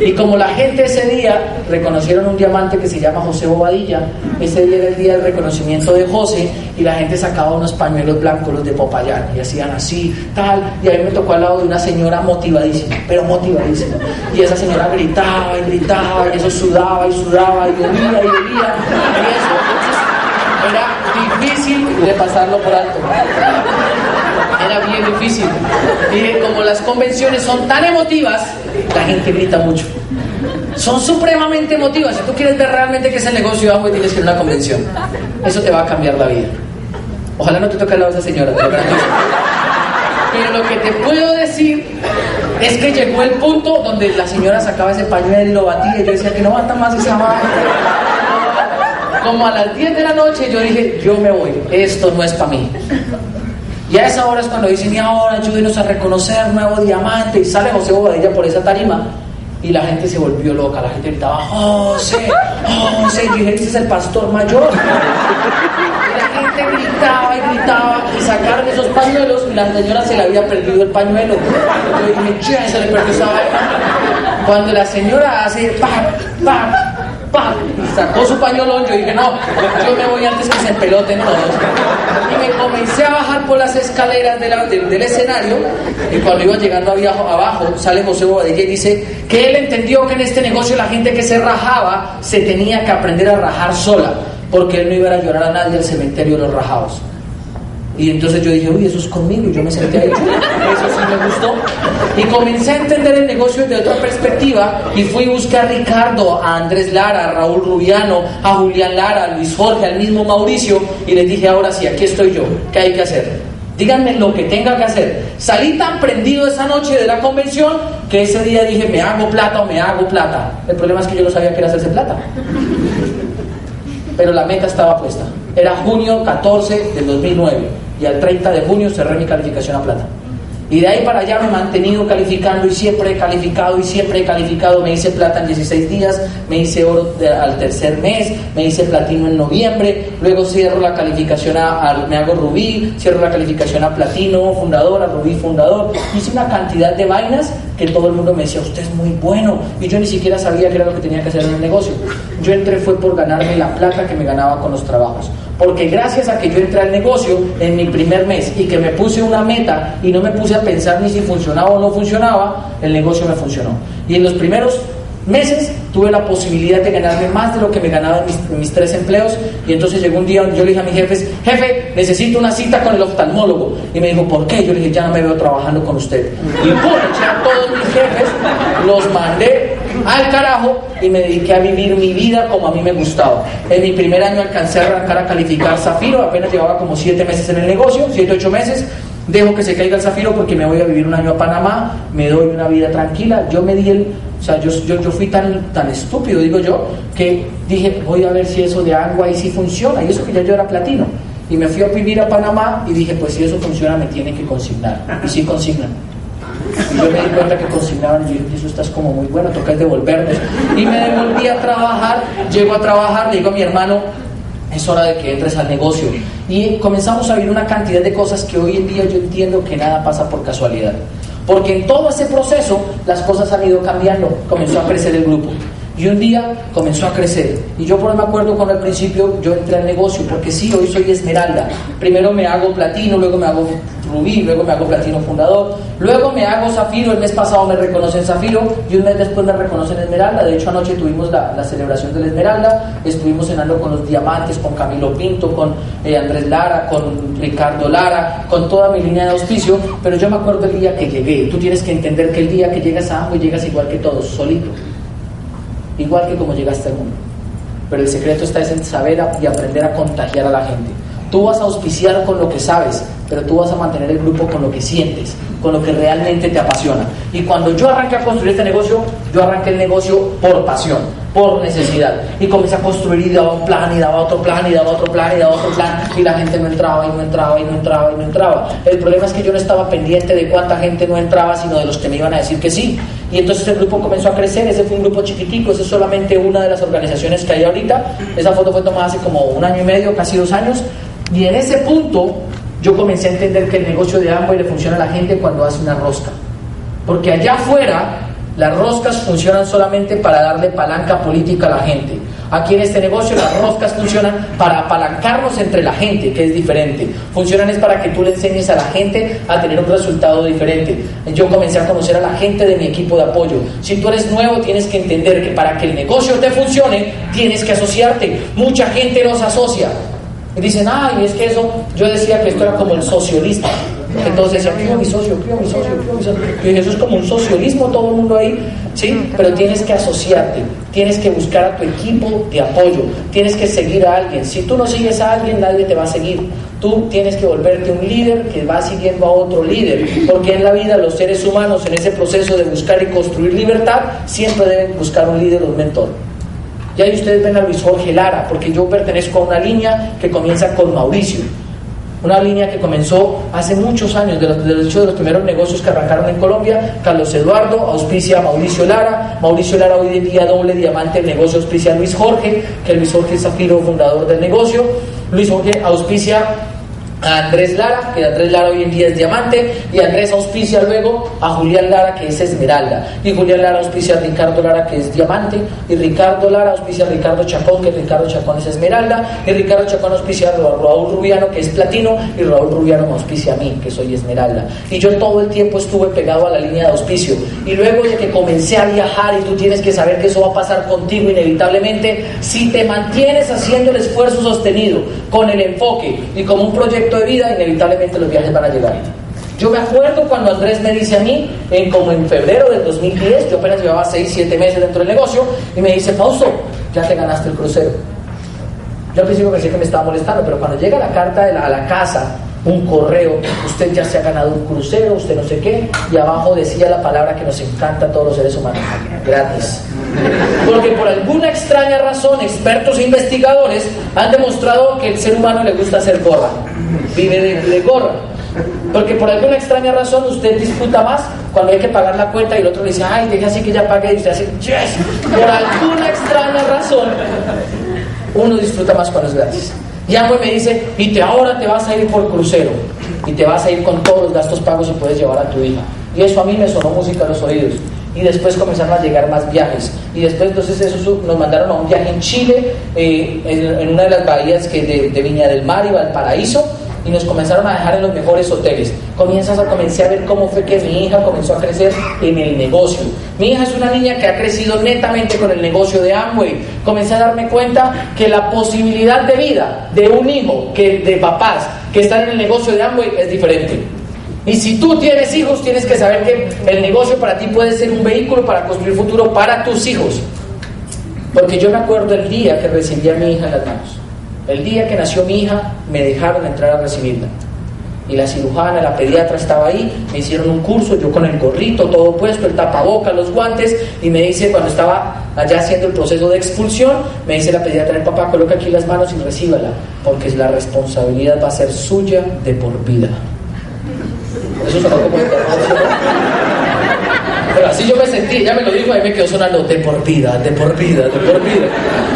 S1: Y como la gente ese día reconocieron un diamante que se llama José Bobadilla, ese día era el día del reconocimiento de José, y la gente sacaba unos pañuelos blancos, los de Popayán, y hacían así, tal, y a mí me tocó al lado de una señora motivadísima, pero motivadísima. Y esa señora gritaba y gritaba, y eso sudaba y sudaba, y dolía y dolía, y eso era difícil de pasarlo por alto. Era bien difícil. Y como las convenciones son tan emotivas, la gente grita mucho. Son supremamente emotivas. Si tú quieres ver realmente qué es el negocio de Amway, tienes que ir a una convención. Eso te va a cambiar la vida. Ojalá no te toque al lado de esa señora, te lo garantizo. Pero lo que te puedo decir es que llegó el punto donde la señora sacaba ese pañuelo y lo batía, y yo decía que no bata más esa vaina. Como a las 10 de la noche yo dije, yo me voy, esto no es para mí. Y a esa hora es cuando dicen, y ahora ayúdenos a reconocer nuevo diamante, y sale José Bobadilla por esa tarima, y la gente se volvió loca, la gente gritaba, José, José, y yo dije, ese es el pastor mayor. Y la gente gritaba y gritaba, y sacaron esos pañuelos, y la señora se le había perdido el pañuelo. Yo dije, che, se le perdió esa vaina. Cuando la señora hace, y sacó su pañolón, yo dije, no, yo me voy antes que se empeloten todos. Y me comencé a bajar por las escaleras del escenario, y cuando iba llegando abajo, sale José Bobadilla y dice que él entendió que en este negocio la gente que se rajaba se tenía que aprender a rajar sola, porque él no iba a llorar a nadie al cementerio de los rajados. Y entonces yo dije, uy, eso es conmigo, y yo me senté ahí, eso sí me gustó. Y comencé a entender el negocio desde otra perspectiva, y fui a buscar a Ricardo, a Andrés Lara, a Raúl Rubiano, a Julián Lara, a Luis Jorge, al mismo Mauricio, y les dije, ahora sí, aquí estoy yo, ¿qué hay que hacer? Díganme lo que tenga que hacer. Salí tan prendido esa noche de la convención, que ese día dije, me hago plata o me hago plata. El problema es que yo no sabía que era hacerse plata. Pero la meta estaba puesta. Era junio 14 del 2009. Y al 30 de junio cerré mi calificación a plata. Y de ahí para allá me he mantenido calificando, y siempre he calificado, y siempre he calificado. Me hice plata en 16 días, me hice oro al tercer mes, me hice platino en noviembre, luego cierro la calificación me hago rubí, cierro la calificación a platino fundador, a rubí fundador. Hice una cantidad de vainas que todo el mundo me decía, usted es muy bueno, y yo ni siquiera sabía qué era lo que tenía que hacer en el negocio. Yo entré fue por ganarme la plata que me ganaba con los trabajos. Porque gracias a que yo entré al negocio en mi primer mes, y que me puse una meta y no me puse a pensar ni si funcionaba o no funcionaba, el negocio me funcionó. Y en los primeros meses tuve la posibilidad de ganarme más de lo que me ganaba en mis 3 empleos. Y entonces llegó un día donde yo le dije a mis jefes, jefe, necesito una cita con el oftalmólogo. Y me dijo, ¿por qué? Yo le dije, ya no me veo trabajando con usted. Y pum, eché a todos mis jefes, los mandé al carajo, y me dediqué a vivir mi vida como a mí me gustaba. En mi primer año alcancé a arrancar a calificar Zafiro, apenas llevaba como 7 meses en el negocio, 7, 8 meses. Dejo que se caiga el Zafiro porque me voy a vivir un año a Panamá, me doy una vida tranquila. Yo me di yo fui tan estúpido, digo yo, que dije, voy a ver si eso de Amway sí funciona, y eso que ya yo era platino. Y me fui a vivir a Panamá y dije, pues si eso funciona me tienen que consignar. Y sí consignan. Y yo me di cuenta que consignaban, y yo dije, eso estás como muy bueno, toca devolvernos. Y me devolví a trabajar, llego a trabajar, le digo a mi hermano, es hora de que entres al negocio. Y comenzamos a vivir una cantidad de cosas que hoy en día yo entiendo que nada pasa por casualidad. Porque en todo ese proceso las cosas han ido cambiando, comenzó a crecer el grupo. Y un día comenzó a crecer. Y yo por ahí me acuerdo cuando al principio yo entré al negocio, porque sí, hoy soy esmeralda. Primero me hago platino, luego me hago rubí, luego me hago platino fundador, luego me hago zafiro. El mes pasado me reconocen zafiro y un mes después me reconocen esmeralda. De hecho, anoche tuvimos la celebración de la esmeralda, estuvimos cenando con los diamantes, con Camilo Pinto, con Andrés Lara, con Ricardo Lara, con toda mi línea de auspicio. Pero yo me acuerdo el día que llegué. Tú tienes que entender que el día que llegas a Amway llegas igual que todos, solito, igual que como llegaste al mundo. Pero el secreto está en saber y aprender a contagiar a la gente. Tú vas a auspiciar con lo que sabes, pero tú vas a mantener el grupo con lo que sientes, con lo que realmente te apasiona. Y cuando yo arranqué a construir este negocio, yo arranqué el negocio por pasión, por necesidad. Y comencé a construir y daba un plan, y daba otro plan, y daba otro plan, y daba otro plan, y la gente no entraba, y no entraba, y no entraba, y no entraba. El problema es que yo no estaba pendiente de cuánta gente no entraba, sino de los que me iban a decir que sí. Y entonces el grupo comenzó a crecer. Ese fue un grupo chiquitico, ese es solamente una de las organizaciones que hay ahorita. Esa foto fue tomada hace como 1 año y medio, casi 2 años. Y en ese punto yo comencé a entender que el negocio de Amway le funciona a la gente cuando hace una rosca. Porque allá afuera las roscas funcionan solamente para darle palanca política a la gente. Aquí en este negocio las roscas funcionan para apalancarnos entre la gente, que es diferente. Funcionan es para que tú le enseñes a la gente a tener un resultado diferente. Yo comencé a conocer a la gente de mi equipo de apoyo. Si tú eres nuevo, tienes que entender que para que el negocio te funcione, tienes que asociarte. Mucha gente no se asocia. Y dicen, ay, es que eso, yo decía que esto era como el socialista. Entonces decían, pido mi socio. Y dije, eso es como un socialismo, todo el mundo ahí, ¿sí? Pero tienes que asociarte, tienes que buscar a tu equipo de apoyo, tienes que seguir a alguien. Si tú no sigues a alguien, nadie te va a seguir. Tú tienes que volverte un líder que va siguiendo a otro líder, porque en la vida los seres humanos, en ese proceso de buscar y construir libertad, siempre deben buscar un líder o un mentor. Y ahí ustedes ven a Luis Jorge Lara, porque yo pertenezco a una línea que comienza con Mauricio. Una línea que comenzó hace muchos años, de los primeros negocios que arrancaron en Colombia. Carlos Eduardo auspicia a Mauricio Lara. Mauricio Lara hoy en día doble diamante el negocio, auspicia a Luis Jorge, que Luis Jorge es zafiro, fundador del negocio. Luis Jorge auspicia a Andrés Lara, que Andrés Lara hoy en día es diamante, y Andrés auspicia luego a Julián Lara, que es esmeralda, y Julián Lara auspicia a Ricardo Lara, que es diamante, y Ricardo Lara auspicia a Ricardo Chacón, que Ricardo Chacón es esmeralda, y Ricardo Chacón auspicia a Raúl Rubiano, que es platino, y Raúl Rubiano me auspicia a mí, que soy esmeralda. Y yo todo el tiempo estuve pegado a la línea de auspicio, y luego de que comencé a viajar, y tú tienes que saber que eso va a pasar contigo inevitablemente, si te mantienes haciendo el esfuerzo sostenido, con el enfoque, y como un proyecto de vida, inevitablemente los viajes van a llegar. Yo me acuerdo cuando Andrés me dice a mí, como en febrero del 2010, yo apenas llevaba 6-7 meses dentro del negocio, y me dice, Fausto, ya te ganaste el crucero. Yo al principio pensé que me estaba molestando, pero cuando llega la carta a la casa, un correo, usted ya se ha ganado un crucero, usted no sé qué, y abajo decía la palabra que nos encanta a todos los seres humanos: gratis. Porque por alguna extraña razón, expertos e investigadores han demostrado que el ser humano le gusta hacer gorra, vive de gorra. Porque por alguna extraña razón usted disfruta más cuando hay que pagar la cuenta y el otro le dice, ay, deja así que ya pague, y usted hace, yes. Por alguna extraña razón uno disfruta más cuando es gratis. Y Amway me dice, ahora te vas a ir por crucero, y te vas a ir con todos los gastos pagos y puedes llevar a tu hija. Y eso a mí me sonó música a los oídos. Y después comenzaron a llegar más viajes. Y después entonces eso nos mandaron a un viaje en Chile, en una de las bahías de Viña del Mar y Valparaíso, y nos comenzaron a dejar en los mejores hoteles. Comencé a ver cómo fue que mi hija comenzó a crecer en el negocio. Mi hija es una niña que ha crecido netamente con el negocio de Amway. Comencé a darme cuenta que la posibilidad de vida de un hijo, de papás que están en el negocio de Amway, es diferente. Y si tú tienes hijos, tienes que saber que el negocio para ti puede ser un vehículo para construir futuro para tus hijos. Porque yo me acuerdo el día que recibí a mi hija en las manos. El día que nació mi hija, me dejaron entrar a recibirla. Y la cirujana, la pediatra estaba ahí, me hicieron un curso, yo con el gorrito todo puesto, el tapabocas, los guantes, y me dice, cuando estaba allá haciendo el proceso de expulsión, me dice la pediatra, el papá, coloca aquí las manos y recíbala, porque la responsabilidad va a ser suya de por vida. Eso sonó como el terror, ¿no? Pero así yo me sentí, ella me lo dijo, ahí me quedó sonando de por vida.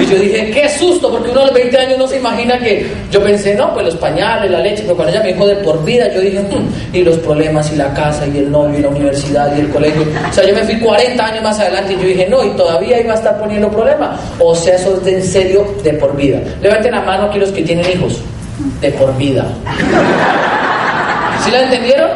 S1: Y yo dije, qué susto, porque uno a los 20 años no se imagina que... Yo pensé, no, pues los pañales, la leche, pero cuando ella me dijo de por vida, yo dije, y los problemas, y la casa, y el novio, y la universidad, y el colegio. O sea, yo me fui 40 años más adelante, y yo dije, no, y todavía iba a estar poniendo problemas. O sea, eso es de en serio, de por vida. Levanten la mano aquí los que tienen hijos, de por vida. ¿Sí la entendieron?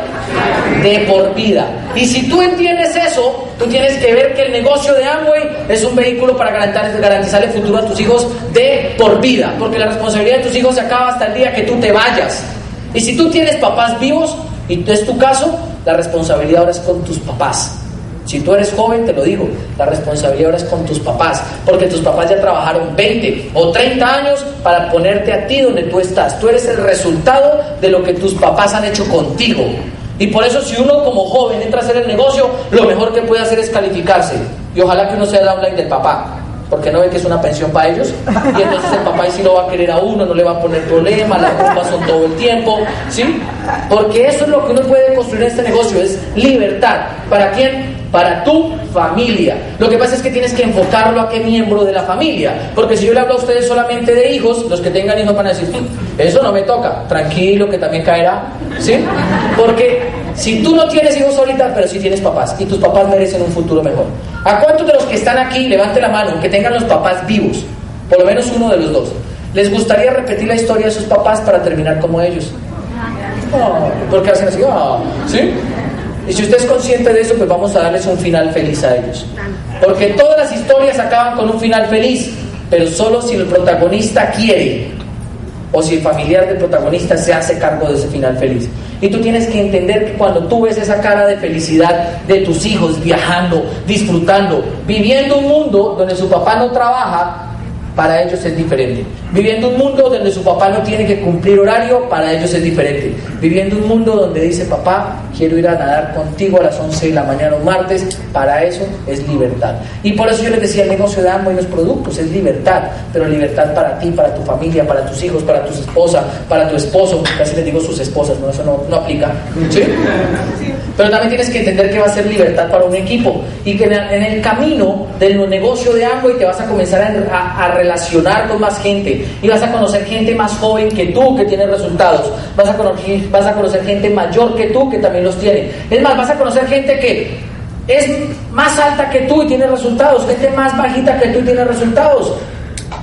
S1: De por vida. Y si tú entiendes eso, tú tienes que ver que el negocio de Amway es un vehículo para garantizar el futuro a tus hijos de por vida, porque la responsabilidad de tus hijos se acaba hasta el día que tú te vayas. Y si tú tienes papás vivos, y es tu caso, la responsabilidad ahora es con tus papás. Si tú eres joven, te lo digo, la responsabilidad ahora es con tus papás, porque tus papás ya trabajaron 20 o 30 años para ponerte a ti donde tú estás. Tú eres el resultado de lo que tus papás han hecho contigo. Y por eso, si uno como joven entra a hacer el negocio, lo mejor que puede hacer es calificarse. Y ojalá que uno sea el downline del papá, porque no ve que es una pensión para ellos, y entonces el papá sí lo va a querer a uno, no le va a poner problema, las culpas son todo el tiempo, ¿sí? Porque eso es lo que uno puede construir en este negocio, es libertad. ¿Para quién? Para tu familia. Lo que pasa es que tienes que enfocarlo a qué miembro de la familia, porque si yo le hablo a ustedes solamente de hijos, los que tengan hijos van a decir, eso no me toca, tranquilo que también caerá, ¿sí? Porque si tú no tienes hijos ahorita, pero sí tienes papás, y tus papás merecen un futuro mejor. ¿A cuántos de los que están aquí, levante la mano, que tengan los papás vivos, por lo menos uno de los dos, les gustaría repetir la historia de sus papás para terminar como ellos? ¿Por qué hacen así? ¿Sí? Y si usted es consciente de eso, pues vamos a darles un final feliz a ellos. Porque todas las historias acaban con un final feliz, pero solo si el protagonista quiere, o si el familiar del protagonista se hace cargo de ese final feliz. Y tú tienes que entender que cuando tú ves esa cara de felicidad de tus hijos viajando, disfrutando, viviendo un mundo donde su papá no trabaja, para ellos es diferente. Viviendo un mundo donde su papá no tiene que cumplir horario, para ellos es diferente. Viviendo un mundo donde dice, papá, quiero ir a nadar contigo a las 11 de la mañana un martes, para eso es libertad. Y por eso yo les decía, el negocio de Amway y los productos es libertad, pero libertad para ti, para tu familia, para tus hijos, para tu esposa, para tu esposo. Casi les digo sus esposas, no, eso no aplica, ¿sí? Pero también tienes que entender que va a ser libertad para un equipo, y que en el camino del negocio de Amway te vas a comenzar a relacionar con más gente, y vas a conocer gente más joven que tú que tiene resultados, vas a conocer gente mayor que tú que también los tiene. Es más, vas a conocer gente que es más alta que tú y tiene resultados, gente más bajita que tú y tiene resultados.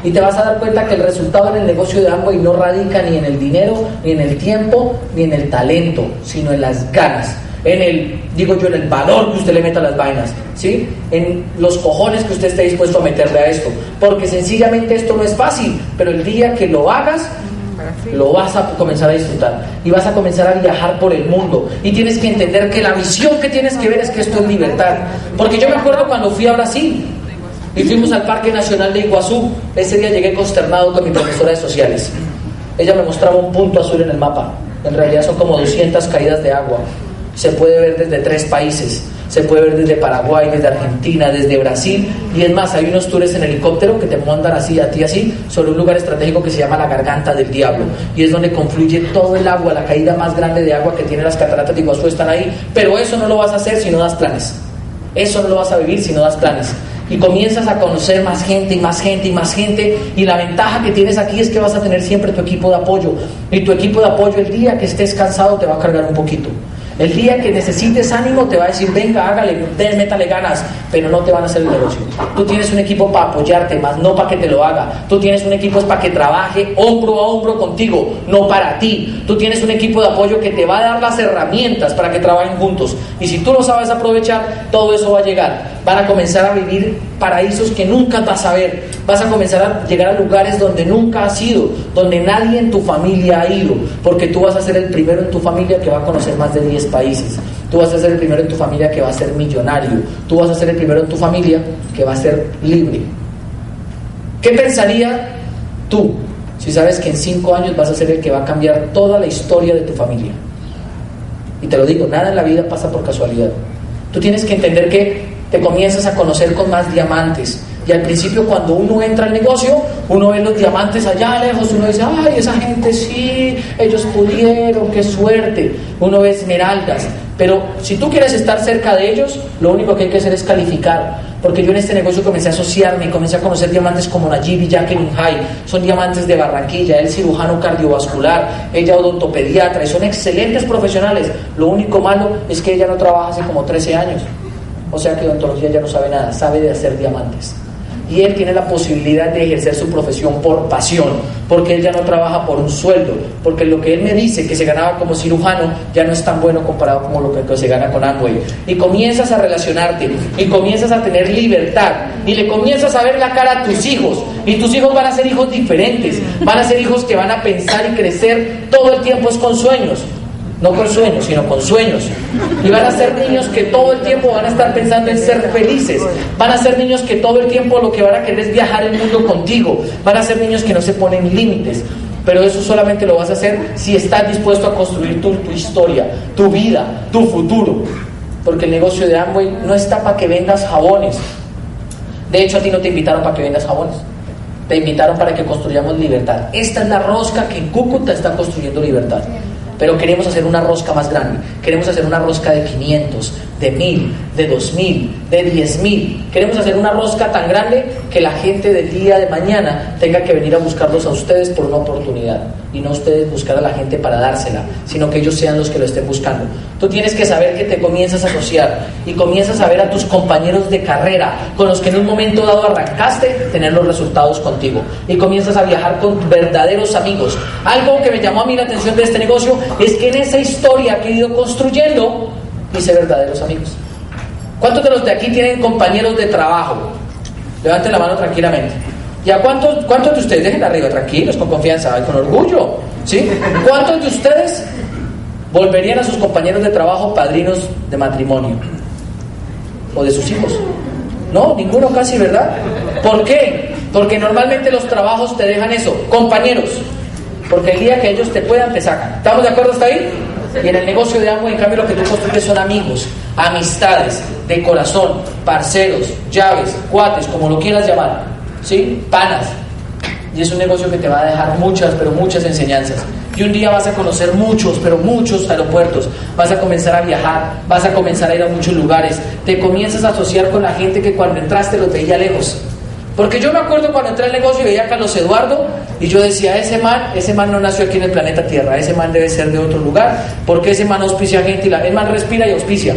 S1: Y te vas a dar cuenta que el resultado en el negocio de Amway no radica ni en el dinero, ni en el tiempo, ni en el talento, sino en las ganas, en el valor que usted le meta a las vainas, ¿sí? En los cojones que usted esté dispuesto a meterle a esto, porque sencillamente esto no es fácil, pero el día que lo hagas, lo vas a comenzar a disfrutar y vas a comenzar a viajar por el mundo, y tienes que entender que la visión que tienes que ver es que esto es libertad. Porque yo me acuerdo cuando fui a Brasil y fuimos al Parque Nacional de Iguazú, ese día llegué consternado con mi profesora de sociales. Ella me mostraba un punto azul en el mapa, en realidad son como 200 caídas de agua. Se puede ver desde 3 países, se puede ver desde Paraguay, desde Argentina, desde Brasil, y es más, hay unos tours en helicóptero que te mandan así, a ti así, sobre un lugar estratégico que se llama la Garganta del Diablo, y es donde confluye todo el agua, la caída más grande de agua que tiene las cataratas de Iguazú están ahí. Pero eso no lo vas a hacer si no das planes, eso no lo vas a vivir si no das planes. Y comienzas a conocer más gente y más gente y más gente, y la ventaja que tienes aquí es que vas a tener siempre tu equipo de apoyo, y tu equipo de apoyo el día que estés cansado te va a cargar un poquito. El día que necesites ánimo te va a decir, venga, hágale, métale ganas, pero no te van a hacer el negocio. Tú tienes un equipo para apoyarte, más no para que te lo haga. Tú tienes un equipo para que trabaje hombro a hombro contigo, no para ti. Tú tienes un equipo de apoyo que te va a dar las herramientas para que trabajen juntos. Y si tú lo sabes aprovechar, todo eso va a llegar. Van a comenzar a vivir paraísos que nunca vas a ver. Vas a comenzar a llegar a lugares donde nunca has ido, donde nadie en tu familia ha ido, porque tú vas a ser el primero en tu familia que va a conocer más de 10 países. Tú vas a ser el primero en tu familia que va a ser millonario. Tú vas a ser el primero en tu familia que va a ser libre. ¿Qué pensaría tú si sabes que en 5 años vas a ser el que va a cambiar toda la historia de tu familia? Y te lo digo, nada en la vida pasa por casualidad. Tú tienes que entender que te comienzas a conocer con más diamantes. Y al principio, cuando uno entra al negocio, uno ve los diamantes allá lejos, uno dice, ay, esa gente sí, ellos pudieron, qué suerte. Uno ve esmeraldas, pero si tú quieres estar cerca de ellos, lo único que hay que hacer es calificar. Porque yo en este negocio comencé a asociarme, comencé a conocer diamantes como Najib y Jacqueline Hay. Son diamantes de Barranquilla, él cirujano cardiovascular, ella odontopediatra, y son excelentes profesionales. Lo único malo es que ella no trabaja hace como 13 años. O sea que odontología ya no sabe nada, sabe de hacer diamantes. y él tiene la posibilidad de ejercer su profesión por pasión, porque él ya no trabaja por un sueldo, porque lo que él me dice que se ganaba como cirujano ya no es tan bueno comparado como lo que se gana con Amway. Y comienzas a relacionarte y comienzas a tener libertad y le comienzas a ver la cara a tus hijos, y tus hijos van a ser hijos diferentes, van a ser hijos que van a pensar y crecer todo el tiempo es con sueños. No con sueños, sino con sueños. Y van a ser niños que todo el tiempo van a estar pensando en ser felices. Van a ser niños que todo el tiempo lo que van a querer es viajar el mundo contigo. Van a ser niños que no se ponen límites. Pero eso solamente lo vas a hacer si estás dispuesto a construir tu historia, tu vida, tu futuro. Porque el negocio de Amway no está para que vendas jabones. De hecho, a ti no te invitaron para que vendas jabones. Te invitaron para que construyamos libertad. Esta es la rosca que en Cúcuta está construyendo libertad. Pero queremos hacer una rosca más grande. Queremos hacer una rosca de 500, de 1000, de 2000, de 10,000. Queremos hacer una rosca tan grande que la gente del día de mañana tenga que venir a buscarlos a ustedes por una oportunidad. Y no ustedes buscar a la gente para dársela, sino que ellos sean los que lo estén buscando. Tú tienes que saber que te comienzas a asociar y comienzas a ver a tus compañeros de carrera con los que en un momento dado arrancaste, tener los resultados contigo. Y comienzas a viajar con verdaderos amigos. Algo que me llamó a mí la atención de este negocio es que en esa historia que he ido construyendo, hice verdaderos amigos. ¿Cuántos de los de aquí tienen compañeros de trabajo? Levanten la mano tranquilamente. ¿Y a cuántos de ustedes, dejen arriba, tranquilos, con confianza, con orgullo? ¿Sí? ¿Cuántos de ustedes volverían a sus compañeros de trabajo padrinos de matrimonio? ¿O de sus hijos? No, ninguno casi, ¿verdad? ¿Por qué? Porque normalmente los trabajos te dejan eso, compañeros. Porque el día que ellos te puedan, te sacan. ¿Estamos de acuerdo hasta ahí? Y en el negocio de Amway, en cambio, lo que tú construyes son amigos, amistades, de corazón, parceros, llaves, cuates, como lo quieras llamar, ¿sí? Panas. Y es un negocio que te va a dejar muchas, pero muchas enseñanzas. Y un día vas a conocer muchos, pero muchos aeropuertos. Vas a comenzar a viajar, vas a comenzar a ir a muchos lugares. Te comienzas a asociar con la gente que cuando entraste los veía lejos. Porque yo me acuerdo cuando entré al negocio y veía a Carlos Eduardo y yo decía, ese man no nació aquí en el planeta Tierra, ese man debe ser de otro lugar, porque ese man auspicia gente y el man respira y auspicia.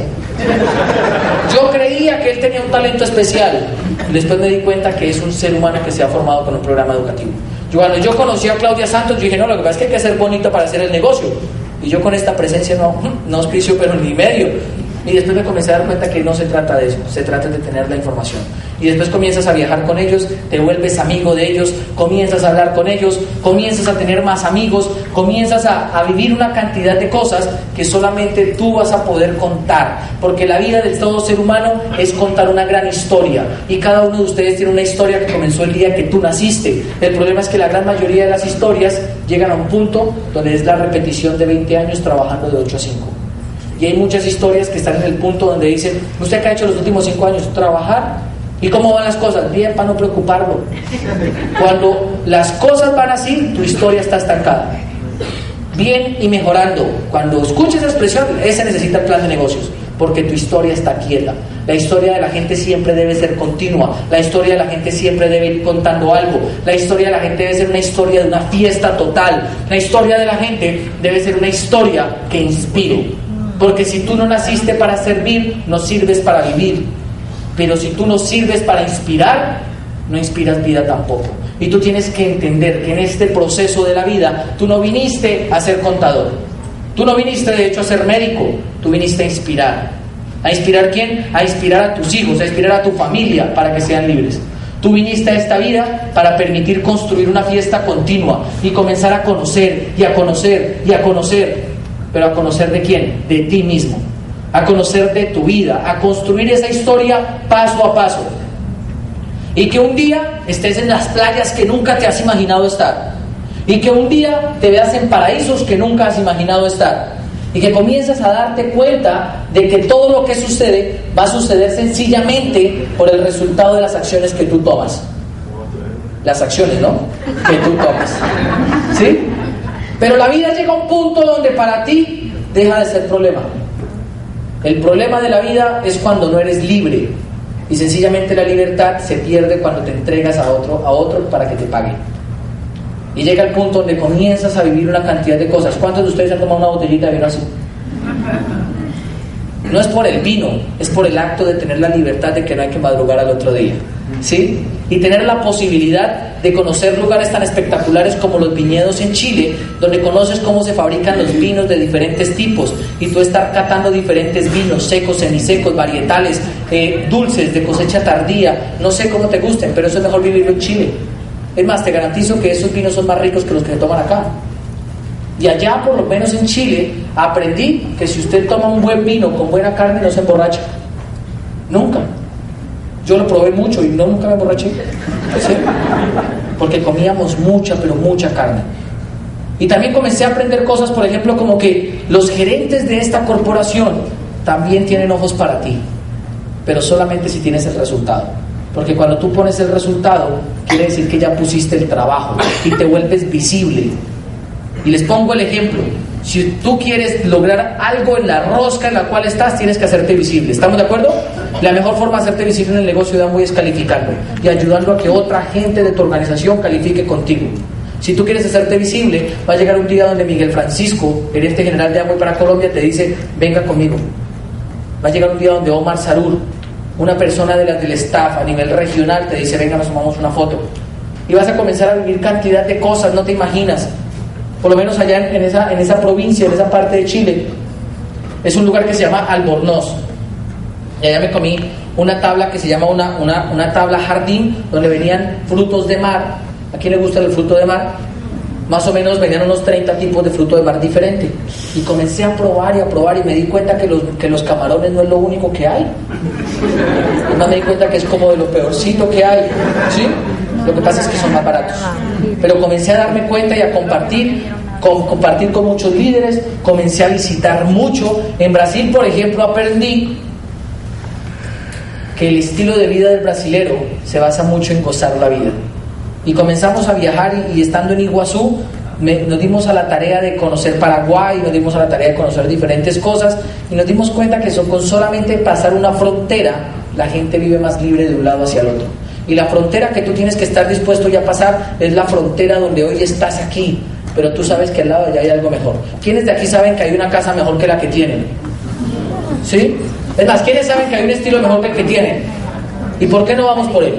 S1: Yo creía que él tenía un talento especial y después me di cuenta que es un ser humano que se ha formado con un programa educativo. Cuando yo conocí a Claudia Santos, yo dije, no, lo que pasa es que hay que ser bonito para hacer el negocio. Y yo con esta presencia no auspicio, pero ni medio. Y después me comencé a dar cuenta que no se trata de eso, se trata de tener la información. Y después comienzas a viajar con ellos, te vuelves amigo de ellos, comienzas a hablar con ellos, comienzas a tener más amigos, comienzas a vivir una cantidad de cosas que solamente tú vas a poder contar. Porque la vida de todo ser humano es contar una gran historia. Y cada uno de ustedes tiene una historia que comenzó el día que tú naciste. El problema es que la gran mayoría de las historias llegan a un punto donde es la repetición de 20 años trabajando de 8 a 5. Y hay muchas historias que están en el punto donde dicen, ¿usted qué ha hecho los últimos 5 años? Trabajar. ¿Y cómo van las cosas? Bien, para no preocuparlo. Cuando las cosas van así, tu historia está estancada. Bien y mejorando. Cuando escuches esa expresión, ese necesita el plan de negocios, porque tu historia está quieta. La historia de la gente siempre debe ser continua. La historia de la gente siempre debe ir contando algo. La historia de la gente debe ser una historia de una fiesta total. La historia de la gente debe ser una historia que inspire. Porque si tú no naciste para servir, no sirves para vivir. Pero si tú no sirves para inspirar, no inspiras vida tampoco. Y tú tienes que entender que en este proceso de la vida, tú no viniste a ser contador. Tú no viniste de hecho a ser médico. Tú viniste a inspirar. ¿A inspirar quién? A inspirar a tus hijos, a inspirar a tu familia para que sean libres. Tú viniste a esta vida para permitir construir una fiesta continua y comenzar a conocer y a conocer y a conocer. ¿Pero a conocer de quién? De ti mismo. A conocer de tu vida, a construir esa historia paso a paso. Y que un día estés en las playas que nunca te has imaginado estar. Y que un día te veas en paraísos que nunca has imaginado estar. Y que comiences a darte cuenta de que todo lo que sucede va a suceder sencillamente por el resultado de las acciones que tú tomas. Las acciones, ¿no? Que tú tomas. ¿Sí? Pero la vida llega a un punto donde para ti deja de ser problema. El problema de la vida es cuando no eres libre. Y sencillamente la libertad se pierde cuando te entregas a otro para que te pague. Y llega el punto donde comienzas a vivir una cantidad de cosas. ¿Cuántos de ustedes han tomado una botellita de vino así? No es por el vino, es por el acto de tener la libertad de que no hay que madrugar al otro día, ¿sí? Y tener la posibilidad de conocer lugares tan espectaculares como los viñedos en Chile, donde conoces cómo se fabrican los vinos de diferentes tipos, y tú estar catando diferentes vinos, secos, semisecos, varietales, dulces, de cosecha tardía, no sé cómo te gusten, pero eso es mejor vivirlo en Chile. Es más, te garantizo que esos vinos son más ricos que los que se toman acá. Y allá, por lo menos en Chile, aprendí que si usted toma un buen vino con buena carne, no se emborracha. Nunca. Yo lo probé mucho y nunca me emborraché. ¿Sí? Porque comíamos mucha, pero mucha carne. Y también comencé a aprender cosas, por ejemplo, como que los gerentes de esta corporación también tienen ojos para ti, pero solamente si tienes el resultado. Porque cuando tú pones el resultado, quiere decir que ya pusiste el trabajo y te vuelves visible. Y les pongo el ejemplo: si tú quieres lograr algo en la rosca en la cual estás, tienes que hacerte visible. ¿Estamos de acuerdo? La mejor forma de hacerte visible en el negocio de Amway es calificando y ayudando a que otra gente de tu organización califique contigo. Si tú quieres hacerte visible, va a llegar un día donde Miguel Francisco, gerente general de Amway para Colombia, te dice: venga conmigo. Va a llegar un día donde Omar Sarur, una persona de las del staff a nivel regional, te dice: venga, nos tomamos una foto. Y vas a comenzar a vivir cantidad de cosas, no te imaginas. Por lo menos allá en esa provincia, en esa parte de Chile, es un lugar que se llama Albornoz. Y allá me comí una tabla que se llama una tabla jardín, donde venían frutos de mar. ¿A quién le gusta el fruto de mar? Más o menos venían unos 30 tipos de fruto de mar diferentes. Y comencé a probar y me di cuenta que los camarones no es lo único que hay. Además me di cuenta que es como de lo peorcito que hay, ¿sí? Lo que pasa es que son más baratos. Pero comencé a darme cuenta y a compartir con muchos líderes. Comencé a visitar mucho. En Brasil, por ejemplo, aprendí que el estilo de vida del brasilero se basa mucho en gozar la vida. Y comenzamos a viajar y estando en Iguazú nos dimos a la tarea de conocer Paraguay, nos dimos a la tarea de conocer diferentes cosas y nos dimos cuenta que con solamente pasar una frontera la gente vive más libre de un lado hacia el otro. Y la frontera que tú tienes que estar dispuesto ya a pasar es la frontera donde hoy estás aquí, pero tú sabes que al lado de allá hay algo mejor. ¿Quiénes de aquí saben que hay una casa mejor que la que tienen? ¿Sí? Es más, ¿quiénes saben que hay un estilo mejor que el que tienen? ¿Y por qué no vamos por él?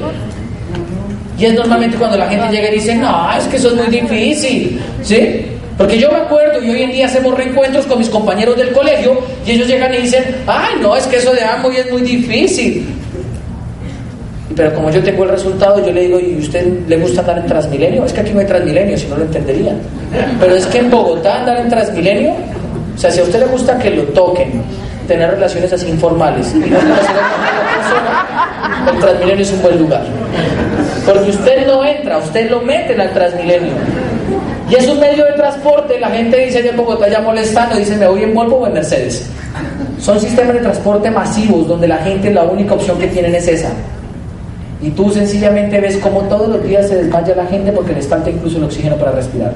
S1: Y es normalmente cuando la gente llega y dice: no, es que eso es muy difícil, ¿sí? Porque yo me acuerdo y hoy en día hacemos reencuentros con mis compañeros del colegio y ellos llegan y dicen: ay, no, es que eso de Amway es muy difícil. Pero como yo tengo el resultado, yo le digo: ¿y usted le gusta andar en Transmilenio? Es que aquí no hay Transmilenio, si no lo entenderían. Pero es que en Bogotá andar en Transmilenio, o sea, si a usted le gusta que lo toquen, tener relaciones así informales y no conocer a la persona, el Transmilenio es un buen lugar. Porque usted no entra, usted lo meten al Transmilenio. Y es un medio de transporte. La gente dice allá en Bogotá, ya molestando, dice: me voy en Volvo o en Mercedes. Son sistemas de transporte masivos donde la gente, la única opción que tienen es esa. Y tú sencillamente ves como todos los días se desmaya la gente porque les falta incluso el oxígeno para respirar.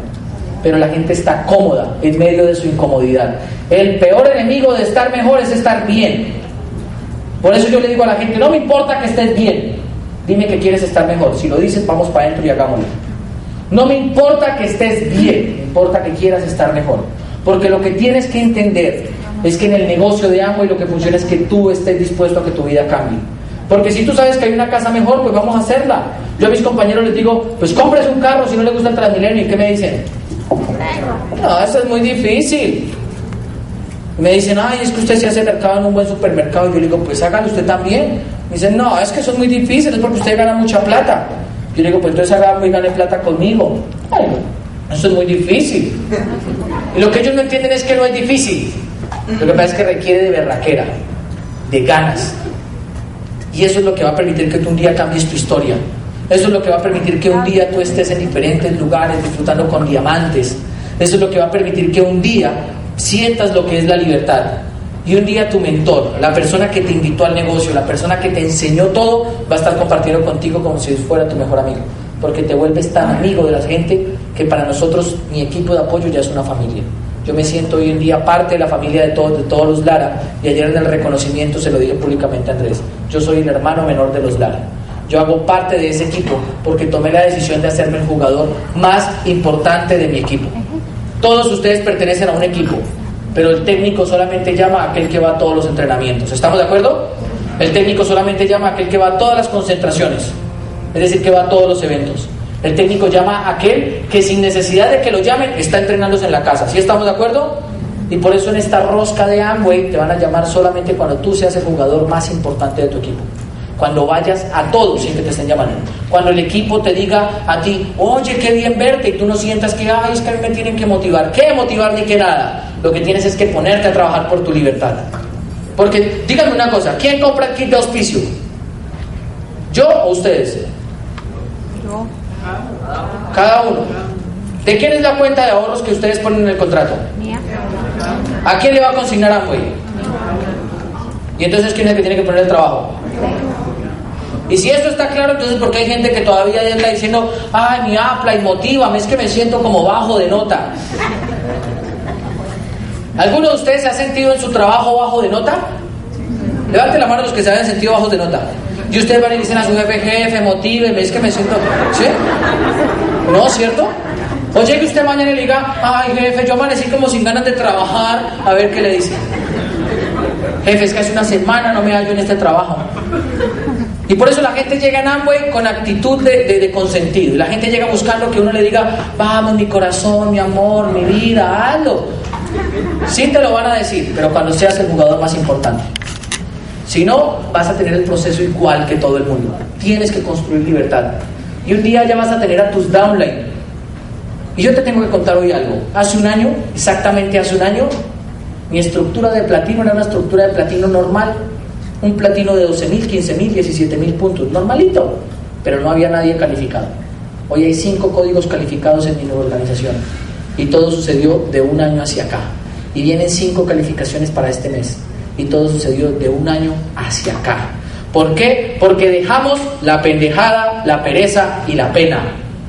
S1: Pero la gente está cómoda en medio de su incomodidad. El peor enemigo de estar mejor es estar bien. Por eso yo le digo a la gente: no me importa que estés bien, dime que quieres estar mejor. Si lo dices, vamos para adentro y hagámoslo. No me importa que estés bien, me importa que quieras estar mejor. Porque lo que tienes que entender es que en el negocio de Amway lo que funciona es que tú estés dispuesto a que tu vida cambie. Porque si tú sabes que hay una casa mejor, pues vamos a hacerla. Yo a mis compañeros les digo: pues cómprese un carro si no le gusta el Transmilenio. ¿Y qué me dicen? No, eso es muy difícil. Y me dicen: ay, es que usted se hace mercado en un buen supermercado. Y yo le digo: pues hágalo usted también. Me dicen: no, es que eso es muy difícil, es porque usted gana mucha plata. Yo le digo: pues entonces haga y gane plata conmigo. Ay, eso es muy difícil. Y lo que ellos no entienden es que no es difícil. Lo que pasa es que requiere de berraquera, de ganas. Y eso es lo que va a permitir que tú un día cambies tu historia. Eso es lo que va a permitir que un día tú estés en diferentes lugares disfrutando con diamantes. Eso es lo que va a permitir que un día sientas lo que es la libertad. Y un día tu mentor, la persona que te invitó al negocio, la persona que te enseñó todo, va a estar compartiendo contigo como si fuera tu mejor amigo. Porque te vuelves tan amigo de la gente que para nosotros, mi equipo de apoyo ya es una familia. Yo me siento hoy en día parte de la familia de todos los Lara. Y ayer en el reconocimiento se lo dije públicamente a Andrés: yo soy el hermano menor de los Lara. Yo hago parte de ese equipo porque tomé la decisión de hacerme el jugador más importante de mi equipo. Todos ustedes pertenecen a un equipo, pero el técnico solamente llama a aquel que va a todos los entrenamientos. ¿Estamos de acuerdo? El técnico solamente llama a aquel que va a todas las concentraciones, es decir, que va a todos los eventos. El técnico llama a aquel que sin necesidad de que lo llamen está entrenándose en la casa. ¿Sí estamos de acuerdo? Y por eso en esta rosca de Amway te van a llamar solamente cuando tú seas el jugador más importante de tu equipo. Cuando vayas a todos sin que te estén llamando. Cuando el equipo te diga a ti, oye, qué bien verte, y tú no sientas que, ay, es que a mí me tienen que motivar. ¿Qué motivar ni qué nada? Lo que tienes es que ponerte a trabajar por tu libertad. Porque, díganme una cosa, ¿quién compra el kit de auspicio? ¿Yo o ustedes?
S2: Yo.
S1: Cada uno. ¿De quién es la cuenta de ahorros que ustedes ponen en el contrato?
S2: Mía.
S1: ¿A quién le va a consignar Amway? Y entonces, ¿quién es el que tiene que poner el trabajo? Y si esto está claro, entonces ¿por qué hay gente que todavía está diciendo, ay, mi Apla, y motívame, es que me siento como bajo de nota? ¿Alguno de ustedes se ha sentido en su trabajo bajo de nota? Levanten la mano los que se hayan sentido bajos de nota. Y ustedes van y dicen a su jefe, jefe, motíveme, es que me siento... ¿Sí? ¿No, cierto? O llegue usted mañana y le diga, ay, jefe, yo amanecí como sin ganas de trabajar, a ver qué le dice. Jefe, es que hace una semana no me hallo en este trabajo. Y por eso la gente llega en Amway con actitud de consentido. Y la gente llega buscando que uno le diga, vamos, mi corazón, mi amor, mi vida, hazlo. Sí te lo van a decir, pero cuando seas el jugador más importante. Si no, vas a tener el proceso igual que todo el mundo. Tienes que construir libertad. Y un día ya vas a tener a tus downline. Y yo te tengo que contar hoy algo. Hace un año, exactamente hace un año, mi estructura de platino era una estructura de platino normal. Un platino de 12.000, 15.000, 17.000 puntos. Normalito. Pero no había nadie calificado. Hoy hay 5 códigos calificados en mi nueva organización. Y todo sucedió de un año hacia acá. Y vienen 5 calificaciones para este mes. Y todo sucedió de un año hacia acá. ¿Por qué? Porque dejamos la pendejada, la pereza y la pena.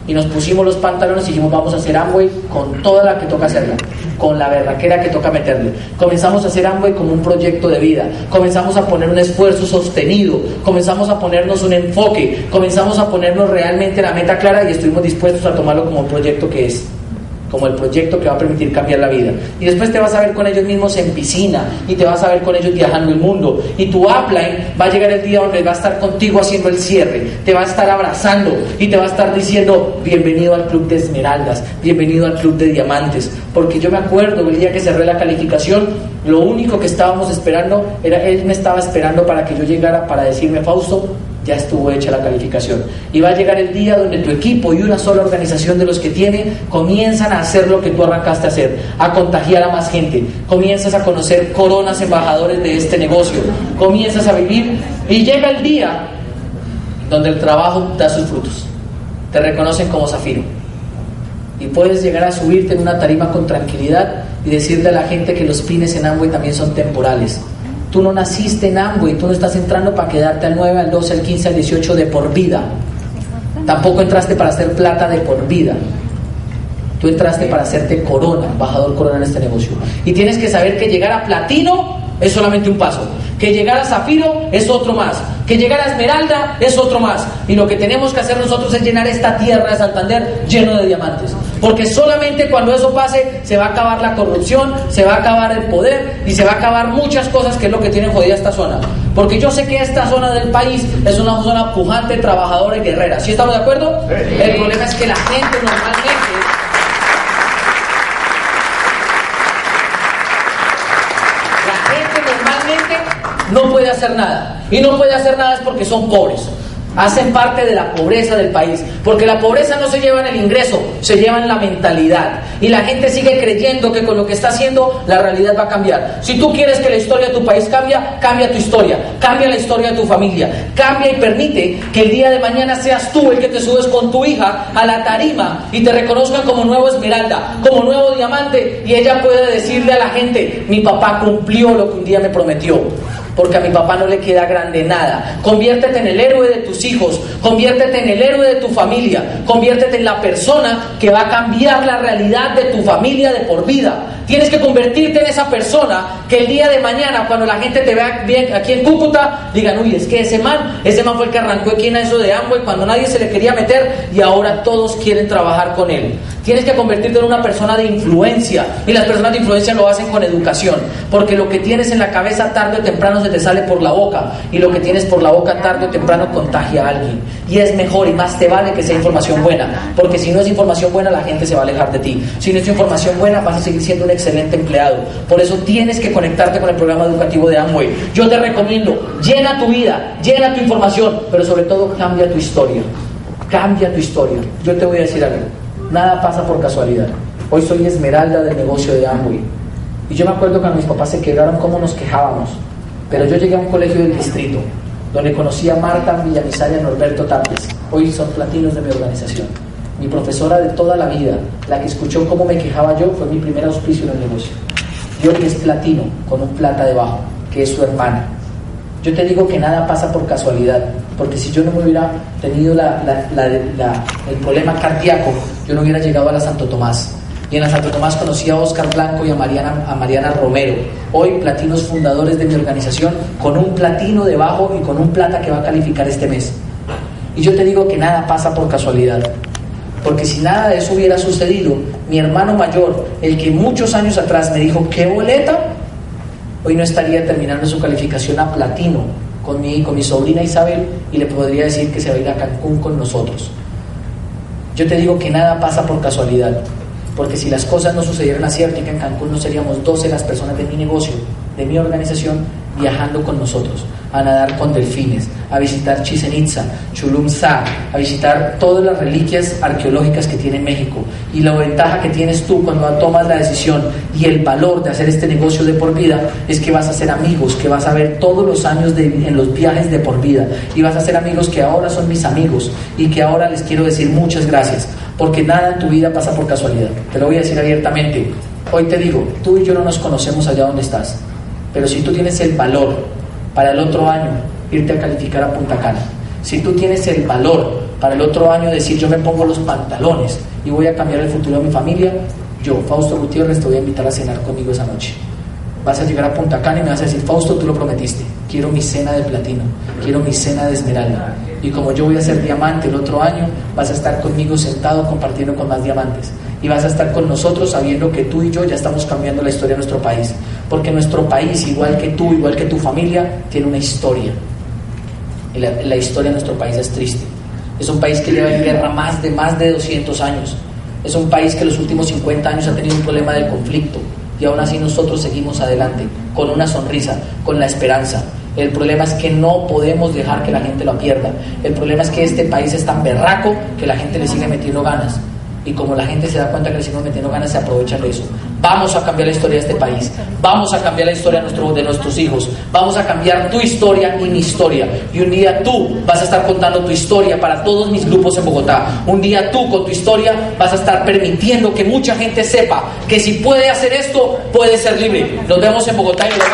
S1: Y nos pusimos los pantalones y dijimos, vamos a hacer Amway con toda la que toca hacerla, con la berraquera que toca meterle. Comenzamos a hacer Amway como un proyecto de vida. Comenzamos a poner un esfuerzo sostenido. Comenzamos a ponernos un enfoque. Comenzamos a ponernos realmente la meta clara y estuvimos dispuestos a tomarlo como un proyecto que es. Como el proyecto que va a permitir cambiar la vida. Y después te vas a ver con ellos mismos en piscina, y te vas a ver con ellos viajando el mundo, y tu upline va a llegar el día donde va a estar contigo haciendo el cierre, te va a estar abrazando y te va a estar diciendo, bienvenido al club de esmeraldas, bienvenido al club de diamantes. Porque yo me acuerdo el día que cerré la calificación, lo único que estábamos esperando era, él me estaba esperando para que yo llegara para decirme, Fausto, ya estuvo hecha la calificación. Y va a llegar el día donde tu equipo y una sola organización de los que tiene comienzan a hacer lo que tú arrancaste a hacer, a contagiar a más gente. Comienzas a conocer coronas embajadores de este negocio. Comienzas a vivir y llega el día donde el trabajo da sus frutos. Te reconocen como Zafiro. Y puedes llegar a subirte en una tarima con tranquilidad y decirle a la gente que los pines en Amway también son temporales. Tú no naciste en Amway, tú no estás entrando para quedarte al 9, al 12, al 15, al 18 de por vida. Tampoco entraste para hacer plata de por vida. Tú entraste para hacerte corona, embajador corona en este negocio. Y tienes que saber que llegar a platino es solamente un paso. Que llegar a zafiro es otro más. Que llegar a esmeralda es otro más. Y lo que tenemos que hacer nosotros es llenar esta tierra de Santander lleno de diamantes. Porque solamente cuando eso pase se va a acabar la corrupción, se va a acabar el poder y se va a acabar muchas cosas que es lo que tiene jodida esta zona. Porque yo sé que esta zona del país es una zona pujante, trabajadora y guerrera. ¿Sí estamos de acuerdo? Sí. El problema es que la gente normalmente... no puede hacer nada. Y no puede hacer nada es porque son pobres. Hacen parte de la pobreza del país. Porque la pobreza no se lleva en el ingreso, se lleva en la mentalidad. Y la gente sigue creyendo que con lo que está haciendo la realidad va a cambiar. Si tú quieres que la historia de tu país cambia tu historia. Cambia la historia de tu familia. Cambia y permite que el día de mañana seas tú el que te subes con tu hija a la tarima y te reconozcan como nuevo esmeralda, como nuevo diamante. Y ella puede decirle a la gente, mi papá cumplió lo que un día me prometió. porque a mi papá no le queda grande nada. Conviértete en el héroe de tus hijos, conviértete en el héroe de tu familia, conviértete en la persona que va a cambiar la realidad de tu familia de por vida. Tienes que convertirte en esa persona que el día de mañana, cuando la gente te vea bien aquí en Cúcuta, digan, uy, es que ese man fue el que arrancó aquí en eso de Amway cuando nadie se le quería meter y ahora todos quieren trabajar con él. Tienes que convertirte en una persona de influencia, y las personas de influencia lo hacen con educación, porque lo que tienes en la cabeza tarde o temprano se te sale por la boca, y lo que tienes por la boca tarde o temprano contagia a alguien, y es mejor y más te vale que sea información buena, porque si no es información buena la gente se va a alejar de ti. Si no es información buena vas a seguir siendo un excelente empleado. Por eso tienes que conectarte con el programa educativo de Amway. Yo te recomiendo, llena tu vida, llena tu información, pero sobre todo cambia tu historia. Cambia tu historia. Yo te voy a decir algo, nada pasa por casualidad. Hoy soy esmeralda del negocio de Amway, y yo me acuerdo cuando mis papás se quebraron cómo nos quejábamos, pero yo llegué a un colegio del distrito donde conocí a Marta Villamizar y a Norberto Tapias. Hoy son platinos de mi organización. Mi profesora de toda la vida, la que escuchó cómo me quejaba yo, fue mi primer auspicio en el negocio. Y hoy es platino, con un plata debajo, que es su hermana. Yo te digo que nada pasa por casualidad, porque si yo no me hubiera tenido el problema cardíaco, yo no hubiera llegado a la Santo Tomás. Y en la Santo Tomás conocí a Oscar Blanco y a Mariana Romero, hoy platinos fundadores de mi organización, con un platino debajo y con un plata que va a calificar este mes. Y yo te digo que nada pasa por casualidad, porque si nada de eso hubiera sucedido, mi hermano mayor, el que muchos años atrás me dijo, ¿qué boleta?, hoy no estaría terminando su calificación a platino con mi sobrina Isabel, y le podría decir que se va a ir a Cancún con nosotros. Yo te digo que nada pasa por casualidad, porque si las cosas no sucedieran así, ahorita en Cancún no seríamos 12 las personas de mi negocio, de mi organización, viajando con nosotros, a nadar con delfines, a visitar Chichén Itzá, Tulum Sá, a visitar todas las reliquias arqueológicas que tiene México. Y la ventaja que tienes tú cuando tomas la decisión y el valor de hacer este negocio de por vida es que vas a ser amigos, que vas a ver todos los años en los viajes de por vida, y vas a ser amigos que ahora son mis amigos y que ahora les quiero decir muchas gracias, porque nada en tu vida pasa por casualidad. Te lo voy a decir abiertamente. Hoy te digo, tú y yo no nos conocemos allá donde estás, pero si tú tienes el valor para el otro año irte a calificar a Punta Cana, si tú tienes el valor para el otro año decir, yo me pongo los pantalones y voy a cambiar el futuro de mi familia, yo, Fausto Gutiérrez, te voy a invitar a cenar conmigo esa noche. Vas a llegar a Punta Cana y me vas a decir, Fausto, tú lo prometiste, quiero mi cena de platino, quiero mi cena de esmeralda, y como yo voy a ser diamante el otro año, vas a estar conmigo sentado compartiendo con más diamantes, y vas a estar con nosotros sabiendo que tú y yo ya estamos cambiando la historia de nuestro país, porque nuestro país, igual que tú, igual que tu familia, tiene una historia, y la historia de nuestro país es triste. Es un país que lleva en guerra más de 200 años, es un país que los últimos 50 años ha tenido un problema del conflicto, y aún así nosotros seguimos adelante, con una sonrisa, con la esperanza. El problema es que no podemos dejar que la gente lo pierda. El problema es que este país es tan berraco que la gente le sigue metiendo ganas, y como la gente se da cuenta que le siguen metiendo ganas, se aprovechan de eso. Vamos a cambiar la historia de este país, vamos a cambiar la historia de nuestros hijos, vamos a cambiar tu historia y mi historia, y un día tú vas a estar contando tu historia para todos mis grupos en Bogotá. Un día tú con tu historia vas a estar permitiendo que mucha gente sepa que si puede hacer esto, puede ser libre. Nos vemos en Bogotá y nos vemos